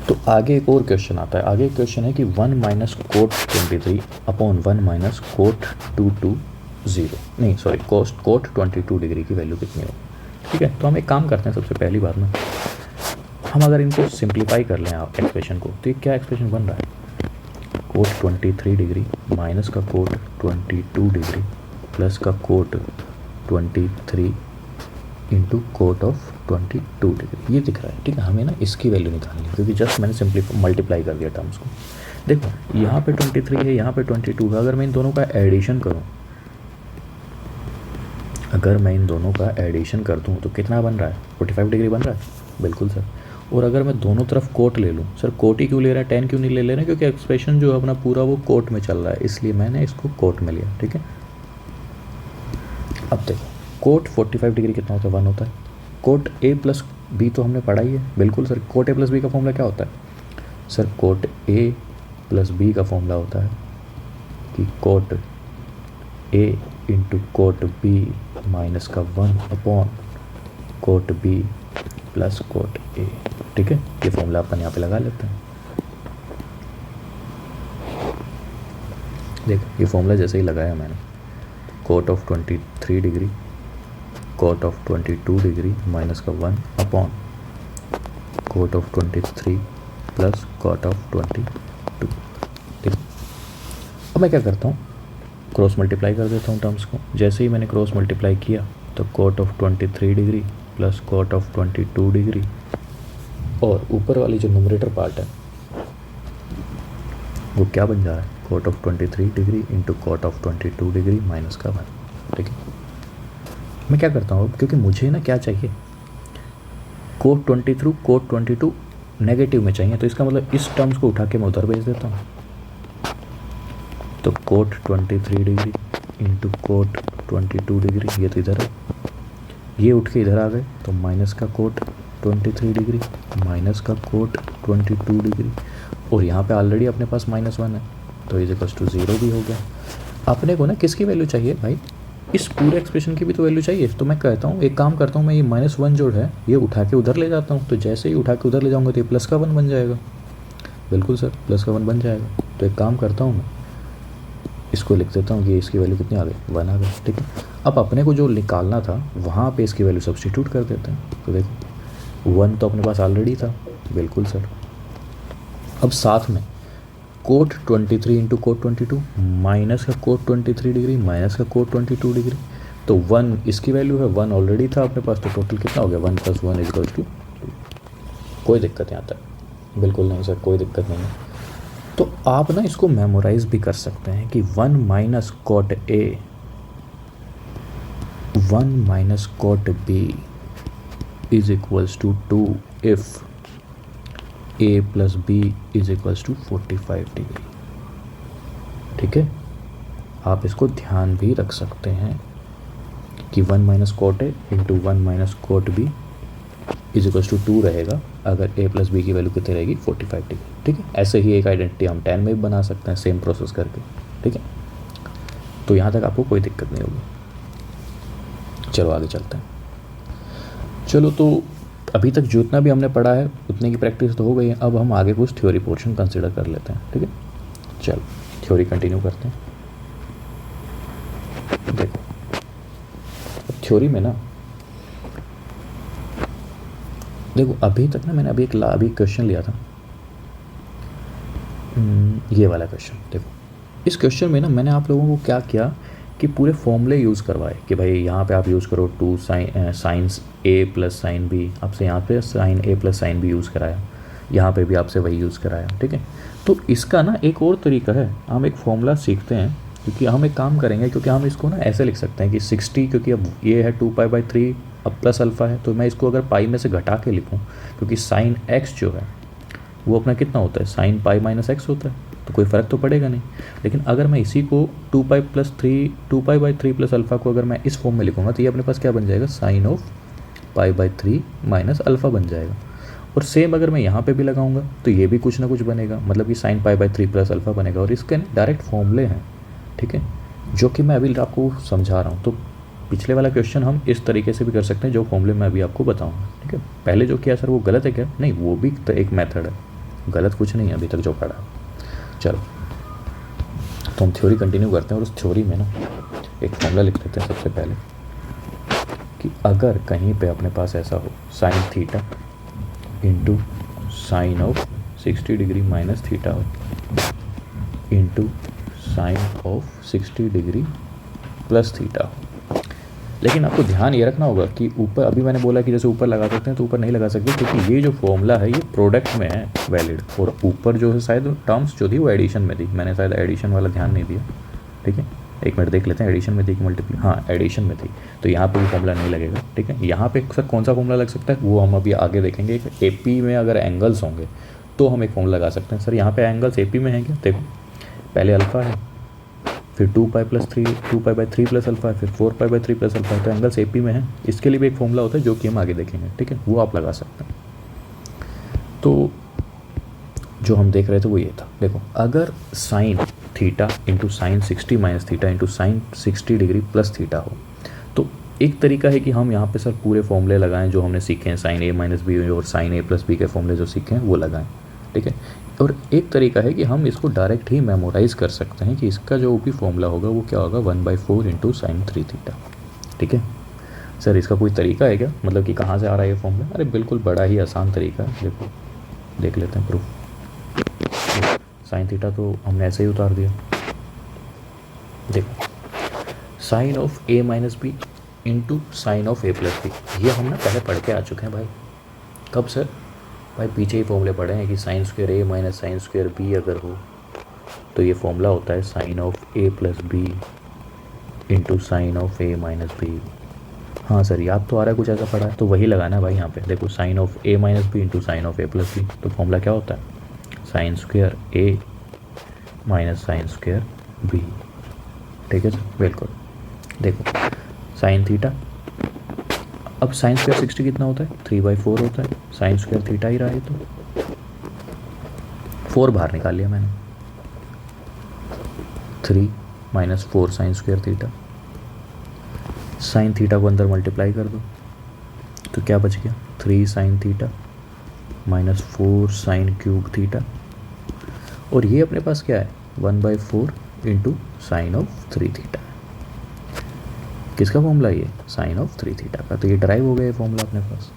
तो आगे एक और क्वेश्चन आता है। आगे एक क्वेश्चन है कि 1 minus coat 23 upon 1 minus coat 220, नहीं सॉरी कोट 22 डिग्री की वैल्यू कितनी हो। ठीक है, तो हम एक काम करते हैं, सबसे पहली बात ना, हम अगर इनको सिंप्लीफाई कर लें आप एक्सप्रेशन को, तो ये क्या एक्सप्रेशन बन रहा है, कोट 23 डिग्री माइनस का कोट 22 डिग्री प्लस का cot 23 into cot of 22 degree, ये दिख रहा है। ठीक है, हमें ना इसकी वैल्यू निकालनी है, क्योंकि जस्ट मैंने मल्टीप्लाई कर दिया टर्म्स को। देखो यहाँ पे 23 है, यहाँ पे 22 है। अगर मैं इन दोनों का एडिशन करूँ, अगर मैं इन दोनों का एडिशन कर दूँ तो कितना बन रहा है, 45 डिग्री बन रहा है, बिल्कुल सर। और अगर मैं दोनों तरफ कोट ले लूँ, सर कोट ही क्यों ले रहा है, tan क्यों नहीं ले रहा है, क्योंकि एक्सप्रेशन जो है अपना पूरा वो कोट में चल रहा है, इसलिए मैंने इसको कोट में लिया। ठीक है, अब देखो कोट 45 डिग्री कितना होता है, 1 होता है। कोट ए प्लस बी तो हमने पढ़ा ही है, बिल्कुल sir. Cot A plus B का फॉर्मूला क्या होता है sir, cot A plus B का फॉर्मूला होता है कि cot A into cot B minus का 1 upon cot B plus cot A. ठीक है, ये फॉर्मूला अपन यहाँ पे लगा लेते हैं। देखो ये फॉर्मूला जैसे ही लगाया मैंने, cot of 23 degree cot of 22 degree minus का 1 upon cot of 23 plus cot of 22। ठीक, अब मैं क्या करता हूँ, क्रॉस मल्टीप्लाई कर देता हूँ टर्म्स को। जैसे ही मैंने क्रॉस मल्टीप्लाई किया तो cot of 23 degree plus cot of 22 degree, और ऊपर वाली जो न्यूमरेटर पार्ट है वो क्या बन जा रहा है, cot of 23 degree into cot of 22 degree minus का 1। ठीक है, मैं क्या करता हूँ अब, क्योंकि मुझे ना क्या चाहिए, कोट 20 थ्रू कोट 22 नेगेटिव में चाहिए, तो इसका मतलब इस टर्म्स को उठा के मैं उधर भेज देता हूँ। तो cot 23 degree into cot 22 degree, ये तो इधर है, ये उठ के इधर आ गए, तो माइनस का कोट 23 डिग्री माइनस का कोट 22 डिग्री, और यहाँ पे ऑलरेडी अपने पास -1 है, तो इज इक्वल्स टू 0 भी हो गया। अपने को ना किसकी वैल्यू चाहिए भाई, इस पूरे एक्सप्रेशन की भी तो वैल्यू चाहिए। तो मैं कहता हूँ एक काम करता हूँ, मैं ये -1 जो है ये उठा के उधर ले जाता हूँ, तो जैसे ही उठा के उधर ले जाऊँगा तो ये प्लस का 1 बन जाएगा। बिल्कुल सर, प्लस का 1 बन जाएगा। तो एक काम करता हूँ मैं इसको लिख देता हूँ, ये इसकी वैल्यू कितनी आ गई, 1 आ गई। ठीक है, अब अपने को जो निकालना था वहाँ पे इसकी वैल्यू सब्स्टिट्यूट कर देते हैं। तो देखो 1 तो अपने पास ऑलरेडी था। बिल्कुल सर, अब साथ में कोट 23 इंटू कोट 22 माइनस का कोट 23 डिग्री माइनस का कोट 22 डिग्री, तो 1 इसकी वैल्यू है, 1 ऑलरेडी था अपने पास, तो टोटल कितना हो गया, 1 + 1 = 2। कोई दिक्कत यहाँ तक? बिल्कुल नहीं सर, कोई दिक्कत नहीं है। तो आप ना इसको मेमोराइज भी कर सकते हैं कि 1 minus cot A 1 minus cot B is equals to 2 if a plus B is equals to 45 degree. ठीक है, आप इसको ध्यान भी रख सकते हैं कि 1 minus cot A into 1 minus cot B is equals to 2 रहेगा अगर a प्लस बी की वैल्यू कितनी रहेगी, 45 डिग्री। ठीक है, ऐसे ही एक आइडेंटिटी हम 10 में भी बना सकते हैं सेम प्रोसेस करके। ठीक है, तो यहाँ तक आपको कोई दिक्कत नहीं होगी। चलो आगे चलते हैं। चलो, तो अभी तक जितना भी हमने पढ़ा है उतने की प्रैक्टिस तो हो गई है। अब हम आगे कुछ थ्योरी पोर्शन कंसिडर कर लेते हैं। ठीक है, चलो थ्योरी कंटिन्यू करते हैं। देखो थ्योरी में ना, देखो अभी तक ना मैंने अभी क्वेश्चन लिया था, ये वाला क्वेश्चन। देखो इस क्वेश्चन में ना मैंने आप लोगों को क्या किया कि पूरे फॉर्मूले यूज़ करवाए कि भाई यहाँ पे आप यूज़ करो 2 साइंस ए प्लस साइन बी, आपसे यहाँ पे sign A plus sine B use कराया, यहाँ पे भी आपसे वही यूज़ कराया। ठीक है, तो इसका ना एक और तरीका है, हम एक फॉर्मूला सीखते हैं, क्योंकि हम एक काम करेंगे, क्योंकि हम इसको ना ऐसे लिख सकते हैं कि 60, क्योंकि अब ये है 2π/3 अब प्लस अल्फ़ा है, तो मैं इसको अगर पाई में से घटा के लिखूँ, क्योंकि साइन एक्स जो है वो अपना कितना होता है, साइन पाई माइनस एक्स होता है, तो कोई फ़र्क तो पड़ेगा नहीं। लेकिन अगर मैं इसी को 2π/3 प्लस अल्फ़ा को अगर मैं इस फॉर्म में लिखूँगा तो ये अपने पास क्या बन जाएगा, साइन ऑफ π/3 माइनस अल्फ़ा बन जाएगा। और सेम अगर मैं यहाँ पे भी लगाऊंगा तो ये भी कुछ ना कुछ बनेगा, मतलब कि साइन π/3 प्लस अल्फ़ा बनेगा। और इसके डायरेक्ट फॉर्मूले हैं, ठीक है, जो कि मैं अभी आपको समझा रहा हूँ। तो पिछले वाला क्वेश्चन हम इस तरीके से भी कर सकते हैं, जो फॉर्मूले मैं अभी आपको बताऊँगा। ठीक है, पहले जो किया सर वो गलत है क्या? नहीं, वो भी तो एक मेथड है, गलत कुछ नहीं है अभी तक जो पढ़ा। चलो तो हम थ्योरी कंटिन्यू करते हैं, और उस थ्योरी में ना एक फॉर्मूला लिख लेते हैं सबसे पहले कि अगर कहीं पे अपने पास ऐसा हो sine theta into sine of 60 degree minus theta हो into sine of 60 degree plus theta हो। लेकिन आपको ध्यान ये रखना होगा कि ऊपर, अभी मैंने बोला कि जैसे ऊपर लगा सकते हैं तो ऊपर नहीं लगा सकते, क्योंकि ये जो फॉर्मूला है ये प्रोडक्ट में है वैलिड, और ऊपर जो है शायद टर्म्स जो थी वो एडिशन में थी, मैंने शायद एडिशन वाला ध्यान नहीं दिया। ठीक है, एक मिनट देख लेते हैं, एडिशन में थी कि मल्टीप्लाई, हाँ एडिशन में थी, तो यहाँ पे भी फॉर्मूला नहीं लगेगा। ठीक है, यहाँ पे सर कौन सा फॉर्मूला लग सकता है वो हम अभी आगे देखेंगे। AP में अगर एंगल्स होंगे तो हम एक फॉर्मूला लगा सकते हैं। सर यहाँ पे एंगल्स AP में हैं क्या? देखो पहले अल्फ़ा है, फिर 2π/3 प्लस अल्फ़ा है, फिर 4π/3 प्लस अल्फ़ा है, तो एंगल्स AP में है। इसके लिए भी एक फॉर्मूला होता है जो कि हम आगे देखेंगे। ठीक है, वो आप लगा सकते हैं। तो जो हम देख रहे थे वो ये था, देखो अगर sign theta into sign 60 minus theta into sign 60 degree plus theta हो, तो एक तरीका है कि हम यहाँ पे सर पूरे फॉर्मूले लगाएं जो हमने सीखे हैं, साइन A माइनस बी और साइन A प्लस बी के फॉर्मूले जो सीखे हैं वो लगाएं। ठीक है, और एक तरीका है कि हम इसको डायरेक्ट ही मेमोराइज कर सकते हैं कि इसका जो भी फॉर्मूला होगा वो क्या होगा, 1/4 इंटू साइन 3 थीटा। ठीक है सर, इसका कोई तरीका है क्या, मतलब कि कहाँ से आ रहा है ये फॉर्मूला? अरे बिल्कुल बड़ा ही आसान तरीका है, देखो देख लेते हैं प्रूफ। साइन थीटा तो हमने ऐसे ही उतार दिया, देखो sine of A minus B into sine of A plus B, ये हम ना पहले पढ़ के आ चुके हैं भाई। कब सर? भाई पीछे ही फॉर्मूले पढ़े हैं कि sine square A minus sine square B अगर हो तो ये फॉर्मूला होता है sine of A plus B into sine of A minus B. हाँ सर याद तो आ रहा है, कुछ ऐसा पड़ा है, तो वही लगाना है भाई यहाँ पे। देखो sine of A minus B into sine of A plus B, तो फॉर्मूला क्या होता है sine square A minus sine square B. ठीक है सर, बिल्कुल। देखो साइन थीटा, अब साइन स्क्वेयर 60 कितना होता है 3/4 होता है, साइन स्क्वेयर थीटा ही रहा है, तो 4 बाहर निकाल लिया मैंने, 3 minus 4 sine square theta. Sine theta को अंदर मल्टीप्लाई कर दो तो क्या बच गया 3 sine theta minus 4 sine cube theta, और ये अपने पास क्या है 1/4 इंटू साइन ऑफ 3 थीटा। किसका फॉर्मूला ये साइन ऑफ 3 थीटा का, तो ये ड्राइव हो गया ये फॉर्मूला अपने पास।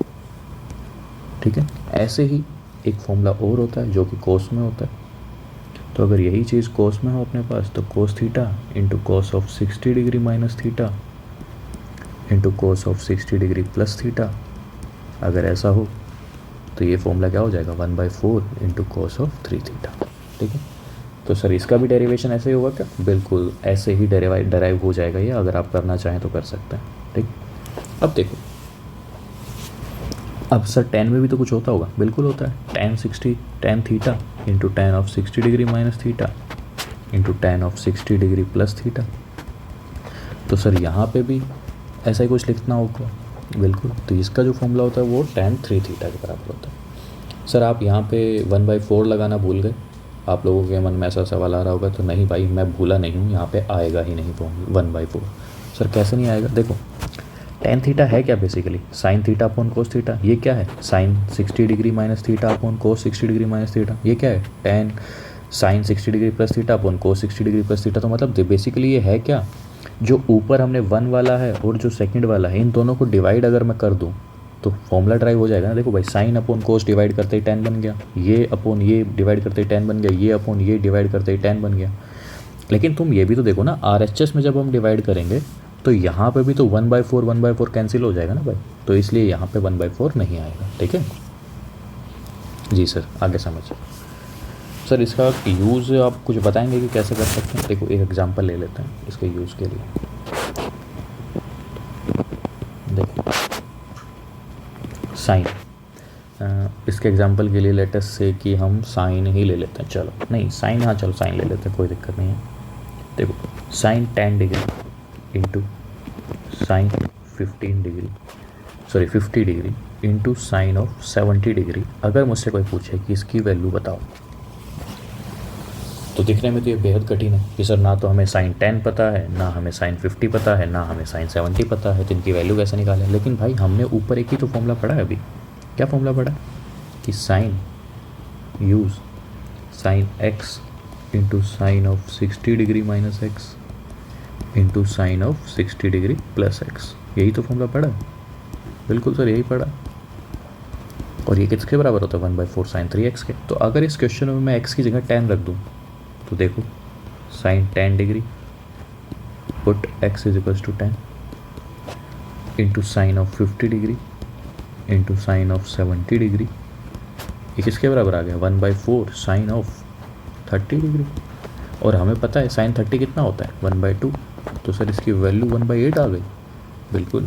ठीक है, ऐसे ही एक फॉर्मूला और होता है जो कि कोस में होता है। तो अगर यही चीज़ कोस में हो अपने पास तो cos theta into cos of 60 degree minus theta into cos of 60 degree plus theta, अगर ऐसा हो तो ये फॉर्मूला क्या हो जाएगा 1/4 इंटू कोस ऑफ 3 थीटा। ठीक है, तो सर इसका भी डेरिवेशन ऐसे ही होगा क्या? बिल्कुल ऐसे ही डराइव हो जाएगा ये, अगर आप करना चाहें तो कर सकते हैं। ठीक, अब देखो, अब सर tan में भी तो कुछ होता होगा, बिल्कुल होता है tan theta into tan of 60 degree minus theta into tan of 60 degree plus theta. तो सर यहाँ पे भी ऐसा ही कुछ लिखना होगा, बिल्कुल। तो इसका जो फॉर्मूला होता है वो tan 3 थीटा के बराबर होता है। सर आप यहाँ पे 1/4 लगाना भूल गए, आप लोगों के मन में ऐसा सवाल आ रहा होगा, तो नहीं भाई मैं भूला नहीं हूँ, यहाँ पे आएगा ही नहीं 1/4। सर कैसे नहीं आएगा? देखो tan थीटा है क्या basically sine theta upon cos theta. ये क्या है sine 60 degree minus theta upon cos 60 degree minus theta. ये क्या है tan sine 60 degree plus theta upon cos 60 degree plus theta. तो मतलब बेसिकली ये है क्या, जो ऊपर हमने 1 वाला है और जो सेकंड वाला है इन दोनों को डिवाइड अगर मैं कर दूं तो फॉर्मूला ड्राइव हो जाएगा ना। देखो भाई साइन अपॉन कोस डिवाइड करते ही tan बन गया, ये अपॉन ये डिवाइड करते ही tan बन गया, ये अपॉन ये डिवाइड करते ही tan बन गया। लेकिन तुम ये भी तो देखो ना, RHS में जब हम डिवाइड करेंगे तो यहाँ पे भी तो 1/4 कैंसिल हो जाएगा ना भाई, तो इसलिए यहाँ पे 1/4 नहीं आएगा। ठीक है जी सर, आगे समझिए। सर इसका यूज़ आप कुछ बताएंगे कि कैसे कर सकते हैं? देखो एक एग्जांपल ले लेते हैं इसके यूज़ के लिए। देखो साइन, इसके एग्जांपल के लिए लेटेस्ट से कि हम साइन ही ले लेते हैं, चलो नहीं साइन, हाँ चलो साइन ले लेते हैं, कोई दिक्कत नहीं है। देखो sine 10 degree into sine 50 degree into sine of 70 degree. अगर मुझसे कोई पूछे कि इसकी वैल्यू बताओ, तो दिखने में तो ये बेहद कठिन है कि सर ना तो हमें साइन 10 पता है, ना हमें साइन 50 पता है, ना हमें साइन 70 पता है, तो इनकी वैल्यू कैसे निकालें? लेकिन भाई हमने ऊपर एक ही तो फॉर्मूला पढ़ा है अभी। क्या फॉर्मूला पढ़ा कि sine use sine x into sine of 60 degree minus x into sine of 60 degree plus x. यही तो फॉर्मूला पढ़ा है, बिल्कुल सर यही पढ़ा। और ये किसके बराबर होता है 1/4 साइन 3x के। तो अगर इस क्वेश्चन में मैं x की जगह 10 रख दूँ तो देखो sine 10 degree put x is equals to 10 into sine of 50 degree into sine of 70 degree. ये किसके बराबर आ गया 1/4 साइन ऑफ 30 डिग्री। और हमें पता है साइन 30 कितना होता है 1/2, तो सर इसकी वैल्यू 1/8 आ गई, बिल्कुल।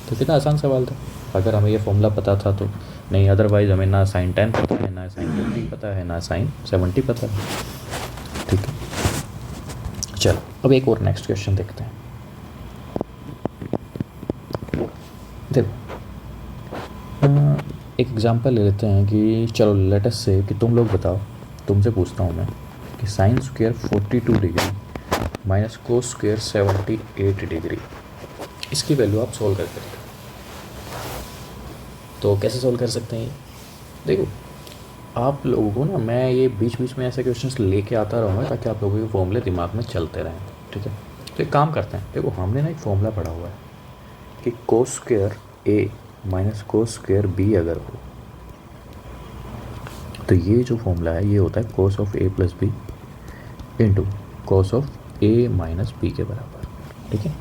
तो कितना आसान सवाल था अगर हमें ये फॉर्मूला पता था तो। नहीं अदरवाइज़ हमें ना साइन 10 पता है, ना साइन 50 पता है, ना साइन 70 पता है। ठीक है, चलो अब एक और नेक्स्ट क्वेश्चन देखते हैं। देखो एक एग्जांपल ले लेते हैं कि चलो लेटेस्ट से कि तुम लोग बताओ, तुमसे पूछता हूँ मैं कि sine square 42 degree minus cos square 78 degree, इसकी वैल्यू आप सोल्व करके देखो। तो कैसे सोल्व कर सकते हैं? देखो आप लोगों को ना मैं ये बीच बीच में ऐसे क्वेश्चंस लेके आता रहूँगा ताकि आप लोगों के फॉर्मूले दिमाग में चलते रहें। ठीक है, तो एक काम करते हैं। देखो हमने ना एक फॉर्मूला पढ़ा हुआ है कि कोस square A minus cos square B अगर हो तो ये जो फॉर्मूला है ये होता है cos of A plus B into cos of A minus B के बराबर। ठीक है,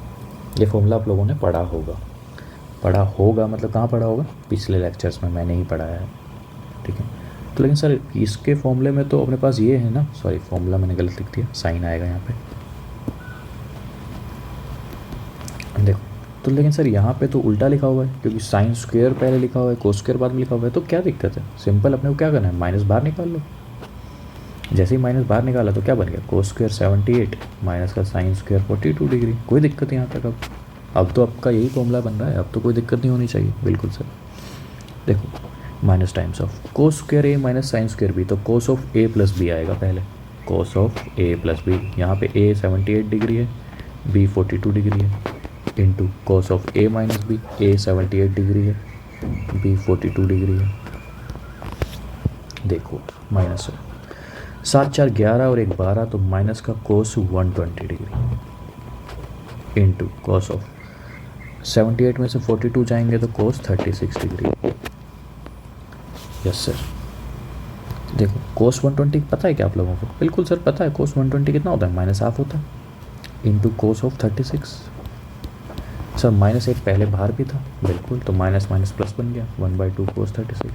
ये फॉर्मूला आप लोगों ने पढ़ा होगा मतलब कहाँ पढ़ा होगा? पिछले लेक्चर्स में मैंने ही पढ़ाया है। ठीक है, तो लेकिन सर इसके फॉर्मूले में तो अपने पास ये है ना, सॉरी फॉर्मूला मैंने गलत लिख दिया, साइन आएगा यहाँ पे, देखो। तो लेकिन सर यहाँ पे तो उल्टा लिखा हुआ है, क्योंकि साइन स्क्वायर पहले लिखा हुआ है, कोस स्क्वायर बाद में लिखा हुआ है, तो क्या दिक्कत है? सिंपल अपने को क्या करना है, माइनस बाहर निकाल लो। जैसे ही माइनस बाहर निकाला तो क्या बन गया, कोस स्क्वायर 78 माइनस का साइन स्क्वायर 42 डिग्री। कोई दिक्कत यहाँ तक अब तो आपका यही फॉर्मूला बन रहा है, अब तो कोई दिक्कत नहीं होनी चाहिए। बिल्कुल सर। देखो minus times of cos square A minus sine square B, तो cos of A plus B आएगा पहले, cos of A plus B. यहाँ पे ए 78 डिग्री है, बी 42 डिग्री है, into cos of A minus B, A 78 degree है, B 42 degree है। देखो माइनस है, 7 4 11 और 1 12, तो माइनस का कोस 120 डिग्री, इंटू कोस ऑफ 78 में से 42 जाएंगे तो कोस 36 डिग्री। Yes sir. देखो कोस 120 पता है क्या आप लोगों को? बिल्कुल सर पता है, कोस 120 कितना होता है, माइनस हाफ होता है, into cos of 36। Sir minus 1 पहले बाहर भी था, बिल्कुल, तो माइनस माइनस प्लस बन गया, 1/2 कोस 36।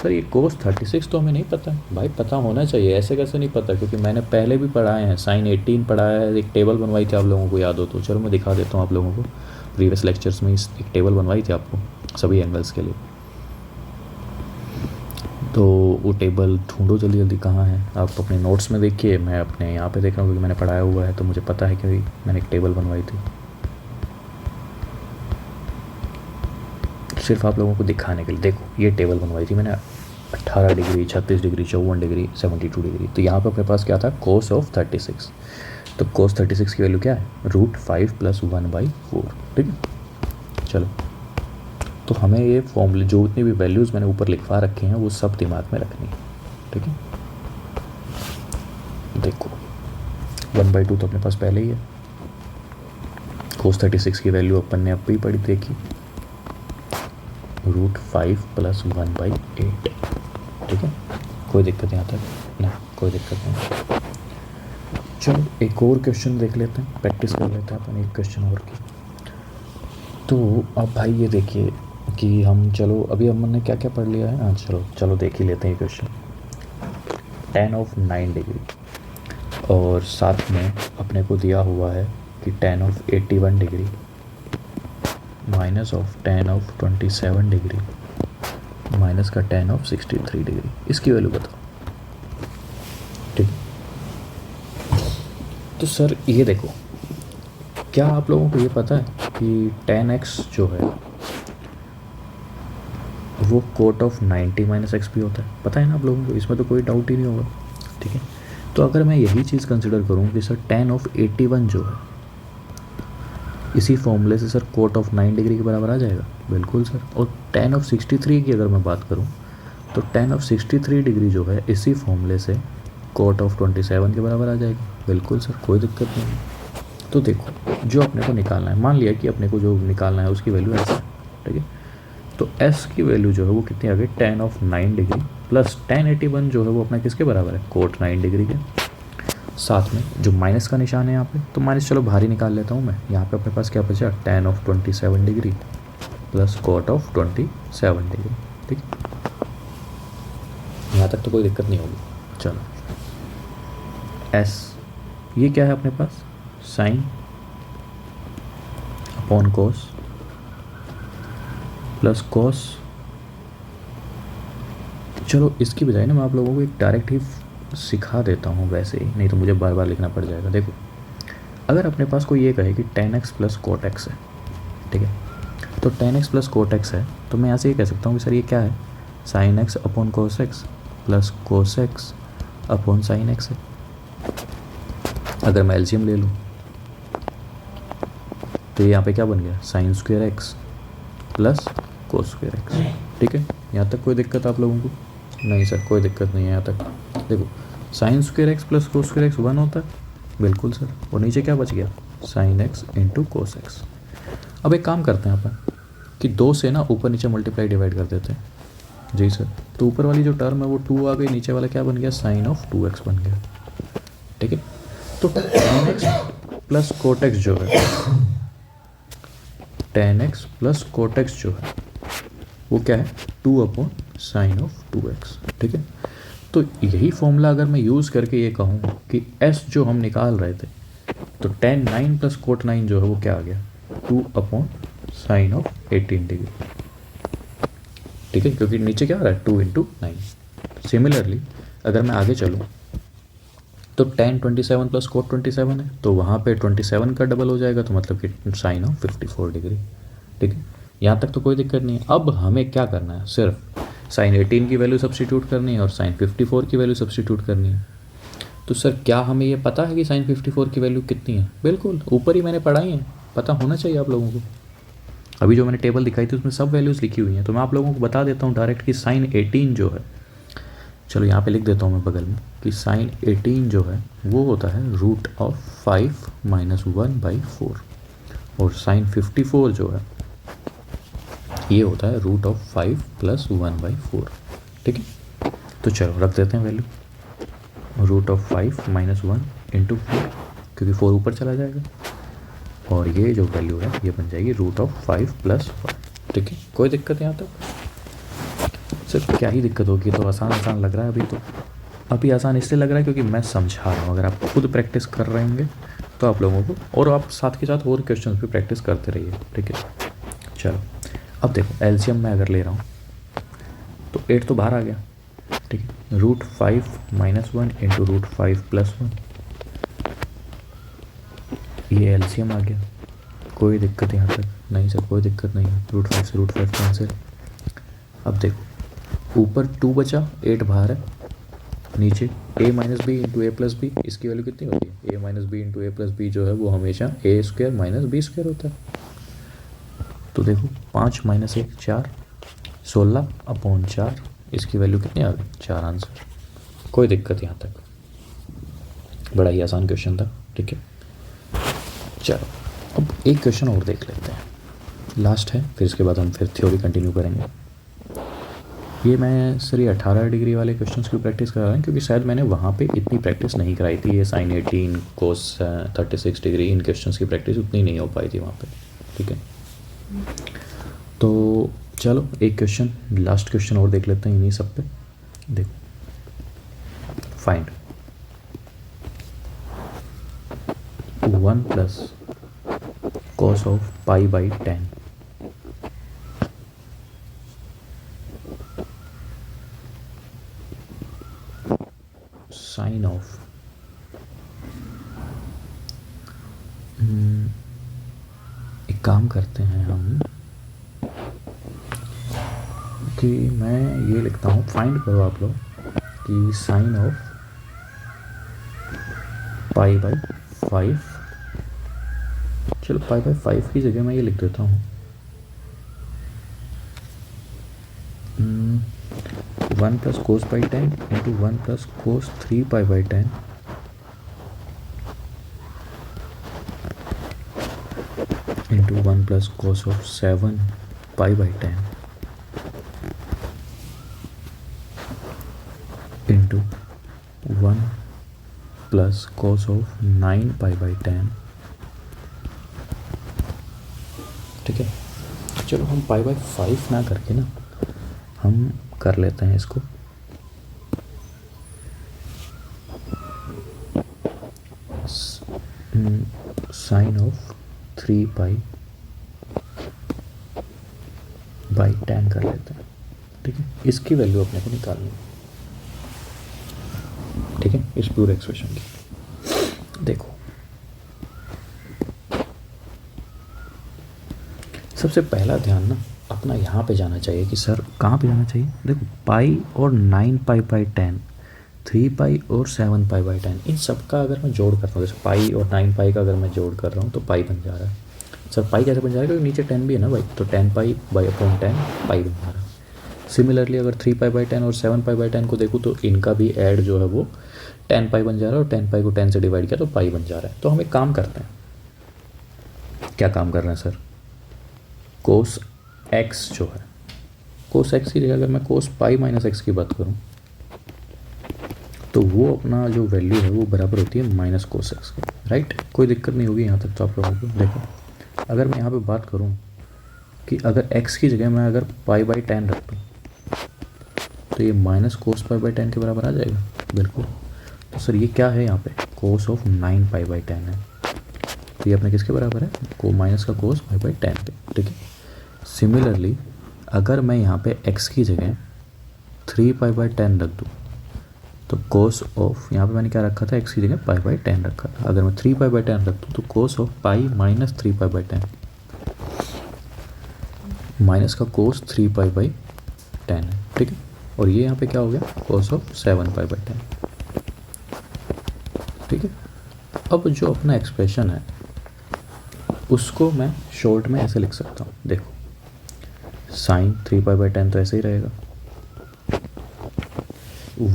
सर ये कोस 36 तो हमें नहीं पता है भाई, पता होना चाहिए, ऐसे कैसे नहीं पता? क्योंकि मैंने पहले भी पढ़ाए हैं, साइन 18 पढ़ाया है, एक टेबल बनवाई थी आप लोगों को, याद हो तो चलो मैं दिखा देता हूँ आप लोगों को। प्रीवियस लेक्चर्स में एक टेबल बनवाई थी आपको सभी एंगल्स के लिए, तो वो टेबल ढूंढो जल्दी जल्दी, कहाँ है? आप अपने नोट्स में देखिए, मैं अपने यहाँ पे देख रहा हूँ क्योंकि मैंने पढ़ाया हुआ है, तो मुझे पता है कि मैंने एक टेबल बनवाई थी सिर्फ आप लोगों को दिखाने के लिए। देखो ये टेबल बनवाई थी मैंने, 18 डिग्री, 36 डिग्री, 54 डिग्री, 72 डिग्री। तो यहाँ पे अपने पास क्या था, कोस ऑफ 36। तो कोस 36 की वैल्यू क्या है, √5 + 1/4। ठीक है, चलो। तो हमें ये फॉर्मूले जो इतनी भी वैल्यूज़ मैंने ऊपर लिखवा रखे हैं वो सब दिमाग में रखनी है। ठीक है, देखो 1/2 तो अपने पास पहले ही है, कोस 36 की वैल्यू अपन ने अब भी पढ़ी देखी, √5 + 1/8। ठीक है, कोई दिक्कत यहाँ तक ना, कोई दिक्कत नहीं। चलो एक और क्वेश्चन देख लेते हैं, प्रैक्टिस कर लेते हैं अपन एक क्वेश्चन और की। तो अब भाई ये देखिए कि हम, चलो अभी हमने क्या क्या पढ़ लिया है, हाँ चलो देख ही लेते हैं ये क्वेश्चन। tan of 9 डिग्री और साथ में अपने को दिया हुआ है कि tan of 81 degree minus of tan of 27 degree minus का tan of 63 डिग्री, इसकी वैल्यू बताओ। ठीक, तो सर ये देखो, क्या आप लोगों को ये पता है कि tan x जो है वो कोट ऑफ 90 - x भी होता है? पता है ना आप लोगों को, इसमें तो कोई डाउट ही नहीं होगा। ठीक है, तो अगर मैं यही चीज़ कंसिडर करूँ कि सर tan of 81 जो है इसी फॉर्मूले से सर कोट ऑफ 9 डिग्री के बराबर आ जाएगा। बिल्कुल सर। और tan of 63 की अगर मैं बात करूँ तो tan of 63 डिग्री जो है इसी फॉर्मूले से कोट ऑफ 27 के बराबर आ जाएगा। बिल्कुल सर, कोई दिक्कत नहीं। तो देखो जो अपने को निकालना है, मान लिया कि अपने को जो निकालना है उसकी वैल्यू ऐसा है। ठीक है, तो s की वैल्यू जो है वो कितनी आ गई, tan of 9 degree plus tan 81 जो है वो अपना किसके बराबर है, कोट 9 डिग्री के। साथ में जो माइनस का निशान है यहाँ पे, तो माइनस चलो बाहर ही निकाल लेता हूँ मैं। यहाँ पे अपने पास क्या बचा, tan of 27 degree plus cot of 27 degree. ठीक, यहाँ तक तो कोई दिक्कत नहीं होगी। चलो s ये क्या है अपने पास, sine upon cos plus cos. चलो इसकी बजाय ना मैं आप लोगों को एक डायरेक्ट ही सिखा देता हूँ वैसे ही, नहीं तो मुझे बार बार लिखना पड़ जाएगा। देखो अगर अपने पास कोई ये कहे कि tan x + cot x है, ठीक है, तो tan x + cot x है, तो मैं यहाँ से ये कह सकता हूँ कि सर ये क्या है, sin x upon cos x plus cos x upon sin x है। अगर मैं एलसीएम ले लूँ तो यहाँ पे क्या बन गया, sin square x plus cos square x। ठीक है, यहाँ तक कोई दिक्कत आप लोगों को? नहीं सर, कोई दिक्कत नहीं है यहाँ तक। देखो sin square x plus cos square x 1 होता है। बिल्कुल सर, और नीचे क्या बच गया, sin x into cos x। अब एक काम करते हैं अपन कि 2 से ना ऊपर नीचे मल्टीप्लाई डिवाइड कर देते हैं। जी सर, तो ऊपर वाली जो टर्म है वो 2 आ गई, नीचे वाला क्या बन गया, sin of 2x बन गया। ठीक है, तो tan x plus cot x जो है, tan x plus cot x जो है वो क्या है, 2/6 साइन ऑफ 2x, ठीक है। तो यही फॉर्मूला अगर मैं यूज़ करके ये कहूँ कि s जो हम निकाल रहे थे, तो tan 9 प्लस कोट 9 जो है वो क्या आ गया, 2 अपॉन साइन ऑफ 18 डिग्री, ठीक है, क्योंकि नीचे क्या आ रहा है 2 इंटू 9। सिमिलरली अगर मैं आगे चलूँ तो tan 27 प्लस कोट 27 है, तो वहाँ पे 27 का डबल हो जाएगा, तो मतलब कि साइन ऑफ 54 डिग्री, ठीक है। यहाँ तक तो कोई दिक्कत नहीं है। अब हमें क्या करना है, सिर्फ साइन 18 की वैल्यू सब्स्टिट्यूट करनी है और साइन 54 की वैल्यू सब्स्टिट्यूट करनी है। तो सर क्या हमें ये पता है कि साइन 54 की वैल्यू कितनी है? बिल्कुल, ऊपर ही मैंने पढ़ाई है, पता होना चाहिए आप लोगों को। अभी जो मैंने टेबल दिखाई थी उसमें सब वैल्यूज़ लिखी हुई हैं, तो मैं आप लोगों को बता देता हूँ डायरेक्ट कि साइन 18 जो है, चलो यहाँ पे लिख देता हूँ मैं बगल में कि साइन 18 जो है वो होता है रूट ऑफ 5 माइनस 1/4, और साइन 54 जो है ये होता है रूट ऑफ 5 प्लस 1/4, ठीक है। तो चलो रख देते हैं value, root of 5 minus 1 into 4, क्योंकि 4 ऊपर चला जाएगा, और ये जो वैल्यू है ये बन जाएगी रूट ऑफ 5 प्लस 1, ठीक है। कोई दिक्कत यहाँ तक? सर क्या ही दिक्कत होगी, तो आसान लग रहा है अभी तो। अभी आसान इसलिए लग रहा है क्योंकि मैं समझा रहा हूँ। अगर आप खुद प्रैक्टिस कर रहे होंगे तो आप लोगों को, और आप साथ के साथ और क्वेश्चन भी प्रैक्टिस करते रहिए, ठीक है। चलो अब देखो एलसीएम में अगर ले रहा हूँ तो 8 तो बाहर आ गया, ठीक है। Root 5 minus 1 into root 5 plus 1, ये एलसीएम आ गया। कोई दिक्कत यहाँ तक नहीं सर, कोई दिक्कत नहीं है। रूट 5 से रूट 5 कैंसिल। अब देखो ऊपर 2 बचा, 8 बाहर है, नीचे a minus B into A plus B, इसकी वैल्यू कितनी होती है, a minus B into A plus B जो है वो हमेशा A square minus B square होता है। तो देखो 5 माइनस 1 4, 16 अपॉन 4, इसकी वैल्यू कितनी आ गई 4 आंसर। कोई दिक्कत यहाँ तक? बड़ा ही आसान क्वेश्चन था, ठीक है। चलो अब एक क्वेश्चन और देख लेते हैं, लास्ट है, फिर इसके बाद हम फिर थ्योरी कंटिन्यू करेंगे। ये मैं सर ये 18 डिग्री वाले क्वेश्चंस की प्रैक्टिस करा रहा हूँ, क्योंकि शायद मैंने वहाँ पे इतनी प्रैक्टिस नहीं कराई थी। ये साइन 18 कोस 36 डिग्री इन क्वेश्चंस की प्रैक्टिस उतनी नहीं हो पाई थी वहाँ पे, ठीक है। तो चलो एक क्वेश्चन, लास्ट क्वेश्चन और देख लेते हैं इन्हीं सब पे। देखो find 1 plus cos of pi by 10 sine of एक काम करते हैं हम कि मैं ये लिखता हूँ, फाइंड करो आप लोग कि साइन ऑफ पाई बाई 5, चलो पाई बाई 5 की जगह मैं ये लिख देता हूँ 1 plus cos by 10 into 1 plus cos 3 pi by 10 into 1 plus cos of 7 pi by 10 into 1 plus cos of 9 pi by 10, ठीक है। चलो हम पाई बाई 5 ना करके ना हम कर लेते हैं इसको साइन ऑफ 3 पाई बाई 10 कर लेते हैं, ठीक है। इसकी वैल्यू अपने को निकालनी है, ठीक है, इस पूरे एक्सप्रेशन की। देखो सबसे पहला ध्यान ना अपना यहाँ पे जाना चाहिए कि सर कहाँ पे जाना चाहिए। देखो पाई और 9 पाई बाई 10, 3 पाई और 7 पाई बाई 10, इन सब का अगर मैं जोड़ कर रहा हूँ, जैसे पाई और 9 पाई का अगर मैं जोड़ कर रहा हूँ तो पाई बन जा रहा है। सर पाई कैसे बन जा रहा है, क्योंकि नीचे 10 भी है ना भाई, तो 10 पाई बाई अपॉन 10 पाई बन जा रहा है। सिमिलरली अगर 3 पाई बाई 10 और 7 पाई बाई 10 को देखूँ तो इनका भी ऐड जो है वो 10 पाई बन जा रहा है, और 10 पाई को 10 से डिवाइड किया तो पाई बन जा रहा है। तो हम एक काम करते हैं, क्या काम कर रहे हैं सर, कोस एक्स जो है, कोस एक्स की जगह अगर मैं कोस पाई माइनस एक्स की बात करूं तो वो अपना जो वैल्यू है वो बराबर होती है माइनस कोस एक्स के, राइट। कोई दिक्कत नहीं होगी यहाँ तक तो आप लोगों को। देखो अगर मैं यहाँ पे बात करूँ कि अगर एक्स की जगह मैं अगर पाई बाई 10 रख दूँ तो ये माइनस कोस पाई बाई 10 के बराबर आ जाएगा। बिल्कुल। तो सर ये क्या है यहाँ पे, कोस ऑफ 9 पाई बाई 10 है, तो ये अपने किसके बराबर है, को माइनस का कोस पाई बाई 10 पे। ठीक है। सिमिलरली अगर मैं यहाँ पे x की जगह 3 पाई बाई 10 रख दूँ तो कोस ऑफ, यहाँ पे मैंने क्या रखा था, x की जगह पाई बाई 10 रखा था, अगर मैं 3 पाई बाई 10 रख दूँ तो cos of pi minus 3 pi by 10 minus का कोस 3 पाई बाई 10 है। ठीक है। और ये यहाँ पे क्या हो गया, कोस ऑफ 7 पाई बाई 10। ठीक है। अब जो अपना एक्सप्रेशन है उसको मैं शॉर्ट में ऐसे लिख सकता हूँ, देखो साइन 3 पाई बाई 10 तो ऐसे ही रहेगा,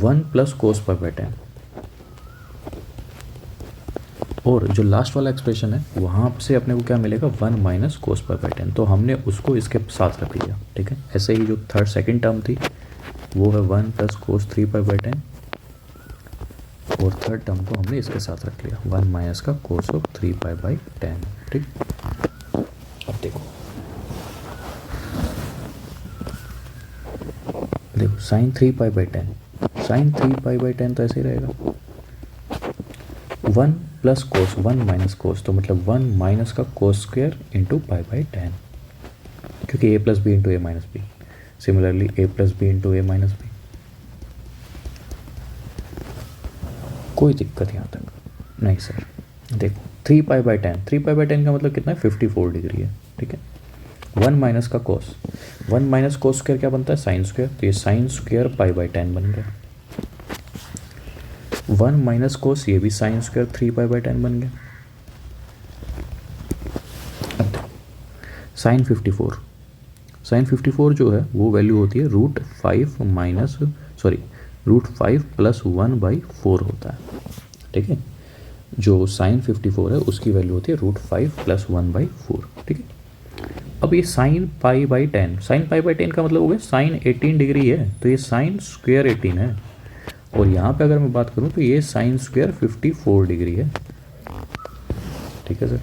1 प्लस कोस पाई बाई 10, और जो लास्ट वाला एक्सप्रेशन है वहाँ से अपने को क्या मिलेगा, 1 माइनस कोस पाई बाई 10, तो हमने उसको इसके साथ रख लिया। ठीक है। ऐसे ही जो सेकंड टर्म थी वो है 1 प्लस कोस 3 पाई बाई 10, और थर्ड टर्म को हमने इसके साथ रख लिया, 1 माइनस का कोस ऑफ 3 पाई बाई 10। ठीक। अब देखो sine 3 pi by 10, sine 3 pi by 10 तो ऐसे ही रहेगा, 1 प्लस कोस 1 माइनस कोस, तो मतलब 1 माइनस का cos square into pi by 10, क्योंकि ए प्लस बी इंटू ए माइनस बी, सिमिलरली ए प्लस बी इंटू ए माइनस बी। कोई दिक्कत यहाँ तक नहीं सर। देखो 3 पाई बाई 10, 3 पाई बाई 10 का मतलब कितना है, 54 डिग्री है। ठीक है। 1 माइनस का कोस, 1 माइनस कोस स्क्वायर क्या बनता है, साइन स्क्वायर, तो ये साइन स्क्वायर पाई बाई 10 बन गया। 1 माइनस कोस, ये भी साइन स्क्वायर 3 पाई बाई 10 बन गया। अब देखो साइन 54, साइन 54 जो है वो वैल्यू होती है √5 माइनस √5 प्लस 1/4 होता है। ठीक है। जो साइन 54 है उसकी वैल्यू होती है √5 प्लस 1/4। ठीक है। अब ये sine pi by 10, sine pi by 10 का मतलब हो गया साइन 18 डिग्री है, तो ये साइन स्क्वायर 18 है, और यहाँ पे अगर मैं बात करूँ तो ये साइन स्क्वायर 54 डिग्री है। ठीक है सर।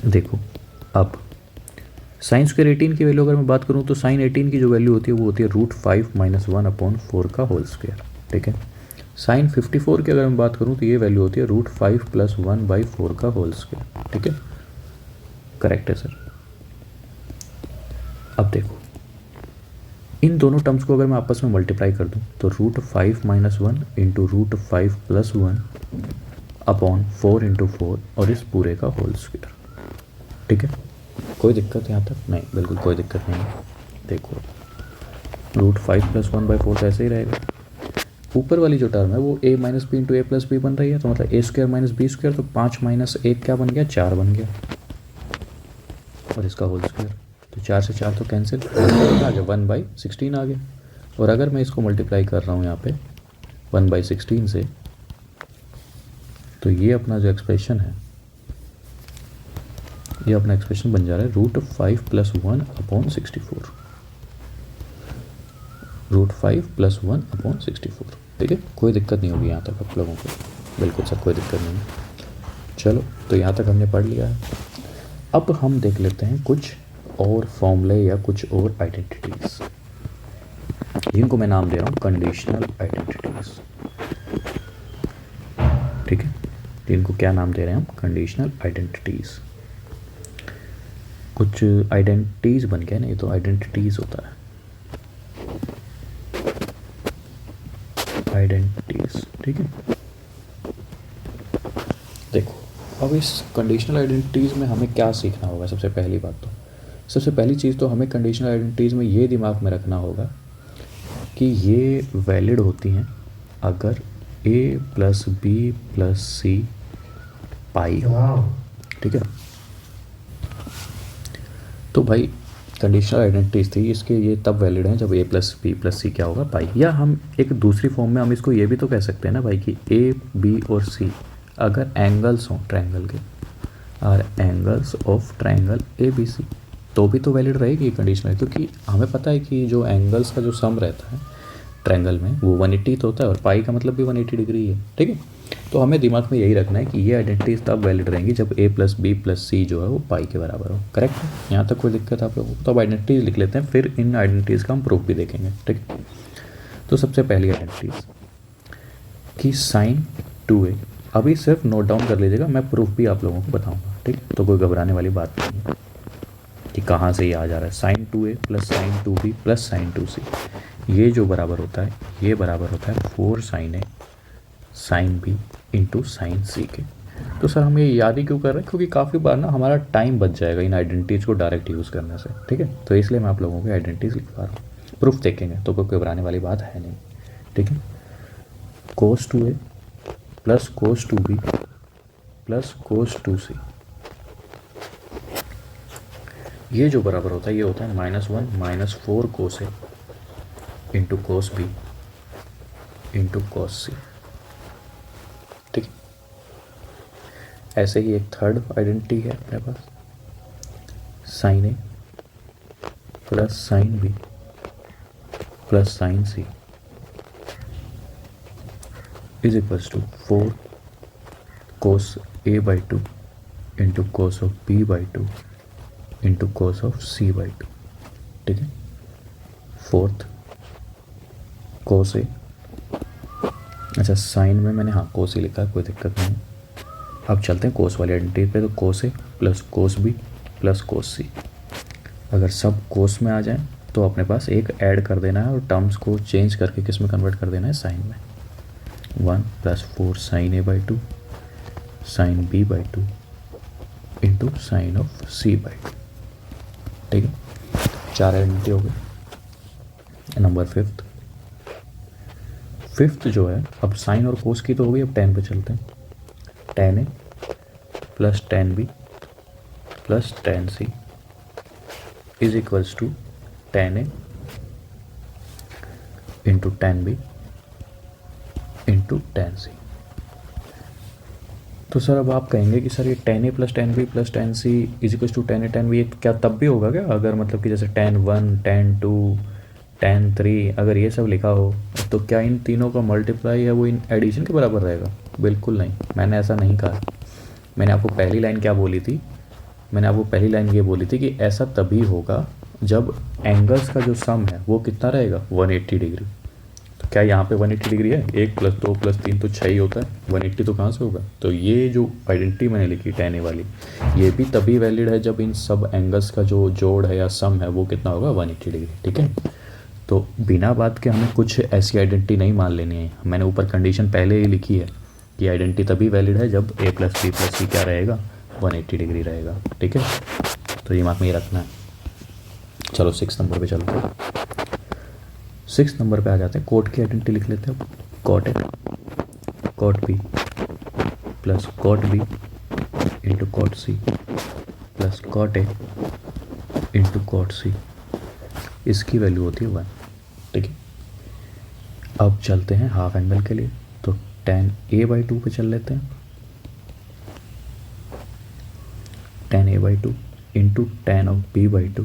देखो अब साइन स्क्वायर 18 की वैल्यू अगर मैं बात करूँ तो साइन 18 की जो वैल्यू होती है वो होती है √5 माइनस 1/4 का होल स्क्वायर। ठीक है। साइन 54 की अगर मैं बात करूँ तो ये वैल्यू होती है √5 प्लस 1/4 का होल स्क्वायर। ठीक है। करेक्ट है सर। अब देखो इन दोनों टर्म्स को अगर मैं आपस में मल्टीप्लाई कर दूं तो √5 minus 1 into √5 plus 1 upon 4 into 4 और इस पूरे का होल स्क्वायर। ठीक है। कोई दिक्कत यहाँ तक नहीं, बिल्कुल कोई दिक्कत नहीं है। देखो √5 प्लस 1/4 तो ऐसे ही रहेगा, ऊपर वाली जो टर्म है वो a minus B into A plus B बन रही है, तो मतलब A square minus B square, तो 5 माइनस 1 क्या बन गया, 4 बन गया, और इसका होल स्क्वायर, तो 4 से 4 तो कैंसिल आ गया, 1/16 आ गया। और अगर मैं इसको मल्टीप्लाई कर रहा हूँ यहाँ पे 1/16 से, तो ये अपना जो एक्सप्रेशन है ये अपना एक्सप्रेशन बन जा रहा है √5 प्लस 1/64, √5 प्लस 1/64। ठीक है। कोई दिक्कत नहीं होगी यहाँ तक आप लोगों को, बिल्कुल सर कोई दिक्कत नहीं है। चलो तो यहाँ तक हमने पढ़ लिया है। अब हम देख लेते हैं कुछ और फॉर्मूले या कुछ और आइडेंटिटीज, जिनको मैं नाम दे रहा हूँ कंडीशनल आइडेंटिटीज। ठीक है। जिनको क्या नाम दे रहे हैं हम, कंडीशनल आइडेंटिटीज। कुछ आइडेंटिटीज बन गया, नहीं तो आइडेंटिटीज होता है, आइडेंटिटीज। ठीक है। देखो अब इस कंडीशनल आइडेंटिटीज़ में हमें क्या सीखना होगा, सबसे पहली बात तो, सबसे पहली चीज़ तो हमें कंडीशनल आइडेंटिटीज़ में ये दिमाग में रखना होगा कि ये वैलिड होती हैं अगर a प्लस बी प्लस सी पाई हो। ठीक है। तो भाई कंडीशनल आइडेंटिटीज़ थी इसके, ये तब वैलिड हैं जब a प्लस बी प्लस सी क्या होगा, पाई। या हम एक दूसरी फॉर्म में हम इसको ये भी तो कह सकते हैं ना भाई कि a b और c अगर एंगल्स हों ट्रायंगल के, are angles of triangle ABC, तो भी तो वैलिड रहेगी कंडीशनल, क्योंकि हमें पता है कि जो एंगल्स का जो सम रहता है ट्रायंगल में वो 180 तो होता है, और पाई का मतलब भी 180 डिग्री है। ठीक है। तो हमें दिमाग में यही रखना है कि ये आइडेंटिटीज तब वैलिड रहेंगी जब a प्लस बी प्लस सी जो है वो पाई के बराबर हो। करेक्ट है? यहाँ तक कोई दिक्कत आप लोगों को? तो अब आइडेंटिटीज लिख लेते हैं, फिर इन आइडेंटिटीज़ का हम प्रूफ भी देखेंगे। ठीक है, तो सबसे पहली आइडेंटिटीज कि साइन 2a, अभी सिर्फ नोट डाउन कर लीजिएगा, मैं प्रूफ भी आप लोगों को बताऊँगा। ठीक, तो कोई घबराने वाली बात नहीं है कि कहाँ से ये आ जा रहा है। Sine 2a plus sine 2b plus sine 2c, ये जो बराबर होता है, ये बराबर होता है 4 sine a sine b into sine c के। तो सर हम ये याद ही क्यों कर रहे हैं? क्योंकि काफ़ी बार ना हमारा टाइम बच जाएगा इन आइडेंटिटीज़ को डायरेक्ट यूज़ करने से। ठीक है, तो इसलिए मैं आप लोगों को आइडेंटिटीज़ लिखवा रहा हूँ। प्रूफ देखेंगे तो कोई घबराने वाली बात है नहीं। ठीक है, कोस 2a plus cos 2b plus cos 2c, ये जो बराबर होता है ये होता है -1 minus 4 cos a into cos b into cos c। ठीक है, ऐसे ही एक थर्ड आइडेंटिटी है अपने पास, sine a plus sine b plus sine c is equals to 4 cos a by 2 into cos of b by 2 into cos of c by 2। ठीक है, fourth कोस ए, अच्छा साइन में मैंने हाँ कोस ही लिखा है, कोई दिक्कत नहीं। अब चलते हैं कोस वाली आइडेंटिटी पे। तो cos A plus cos B plus cos C, अगर सब कोस में आ जाएं तो अपने पास एक ऐड कर देना है और टर्म्स को चेंज करके किस में कन्वर्ट कर देना है, साइन में। 1 plus 4 sine A by 2 sine B by 2 into sine of C by 2। ठीक है, 4 आइडेंटिटी हो गई। नंबर फिफ्थ जो है, अब साइन और कोस की तो हो गई, अब टेन पे चलते हैं। Tan A plus tan B plus tan C is equals to tan A into tan B into tan C. तो सर अब आप कहेंगे कि सर ये tan A plus tan B plus tan C is equals to tan A tan B, ये क्या तब भी होगा क्या? अगर मतलब कि जैसे टेन 1 टेन 2 टेन 3 अगर ये सब लिखा हो तो क्या इन तीनों का मल्टीप्लाई है वो इन एडिशन के बराबर रहेगा? बिल्कुल नहीं, मैंने ऐसा नहीं कहा। मैंने आपको पहली लाइन क्या बोली थी? मैंने आपको पहली लाइन ये बोली थी कि ऐसा तभी होगा जब एंगल्स का जो सम है वो कितना रहेगा, 180 डिग्री। तो क्या यहाँ पे 180 डिग्री है? 1 प्लस 2 प्लस 3 तो 6 ही होता है, 180 तो कहाँ से होगा? तो ये जो आइडेंटिटी मैंने लिखी टेन ए वाली, ये भी तभी वैलिड है जब इन सब एंगल्स का जो जोड़ है या सम है वो कितना होगा, 180 डिग्री। ठीक है, तो बिना बात के हमें कुछ ऐसी आइडेंटिटी नहीं मान लेनी है। मैंने ऊपर कंडीशन पहले ही लिखी है कि आइडेंटिटी तभी वैलिड है जब a प्लस बी प्लस सी क्या रहेगा, 180 डिग्री रहेगा। ठीक है, तो दिमाग में ये रखना है। चलो 6 नंबर पे चलते हैं। 6 नंबर पे आ जाते हैं, कोट की आइडेंटिटी लिख लेते हैं। Cot A cot B plus cot B into cot C plus cot A into cot C, इसकी वैल्यू होती है 1। ठीक है, अब चलते हैं हाफ एंगल के लिए। तो टेन ए बाई 2 पे चल लेते हैं। Tan A by 2 into tan of B by 2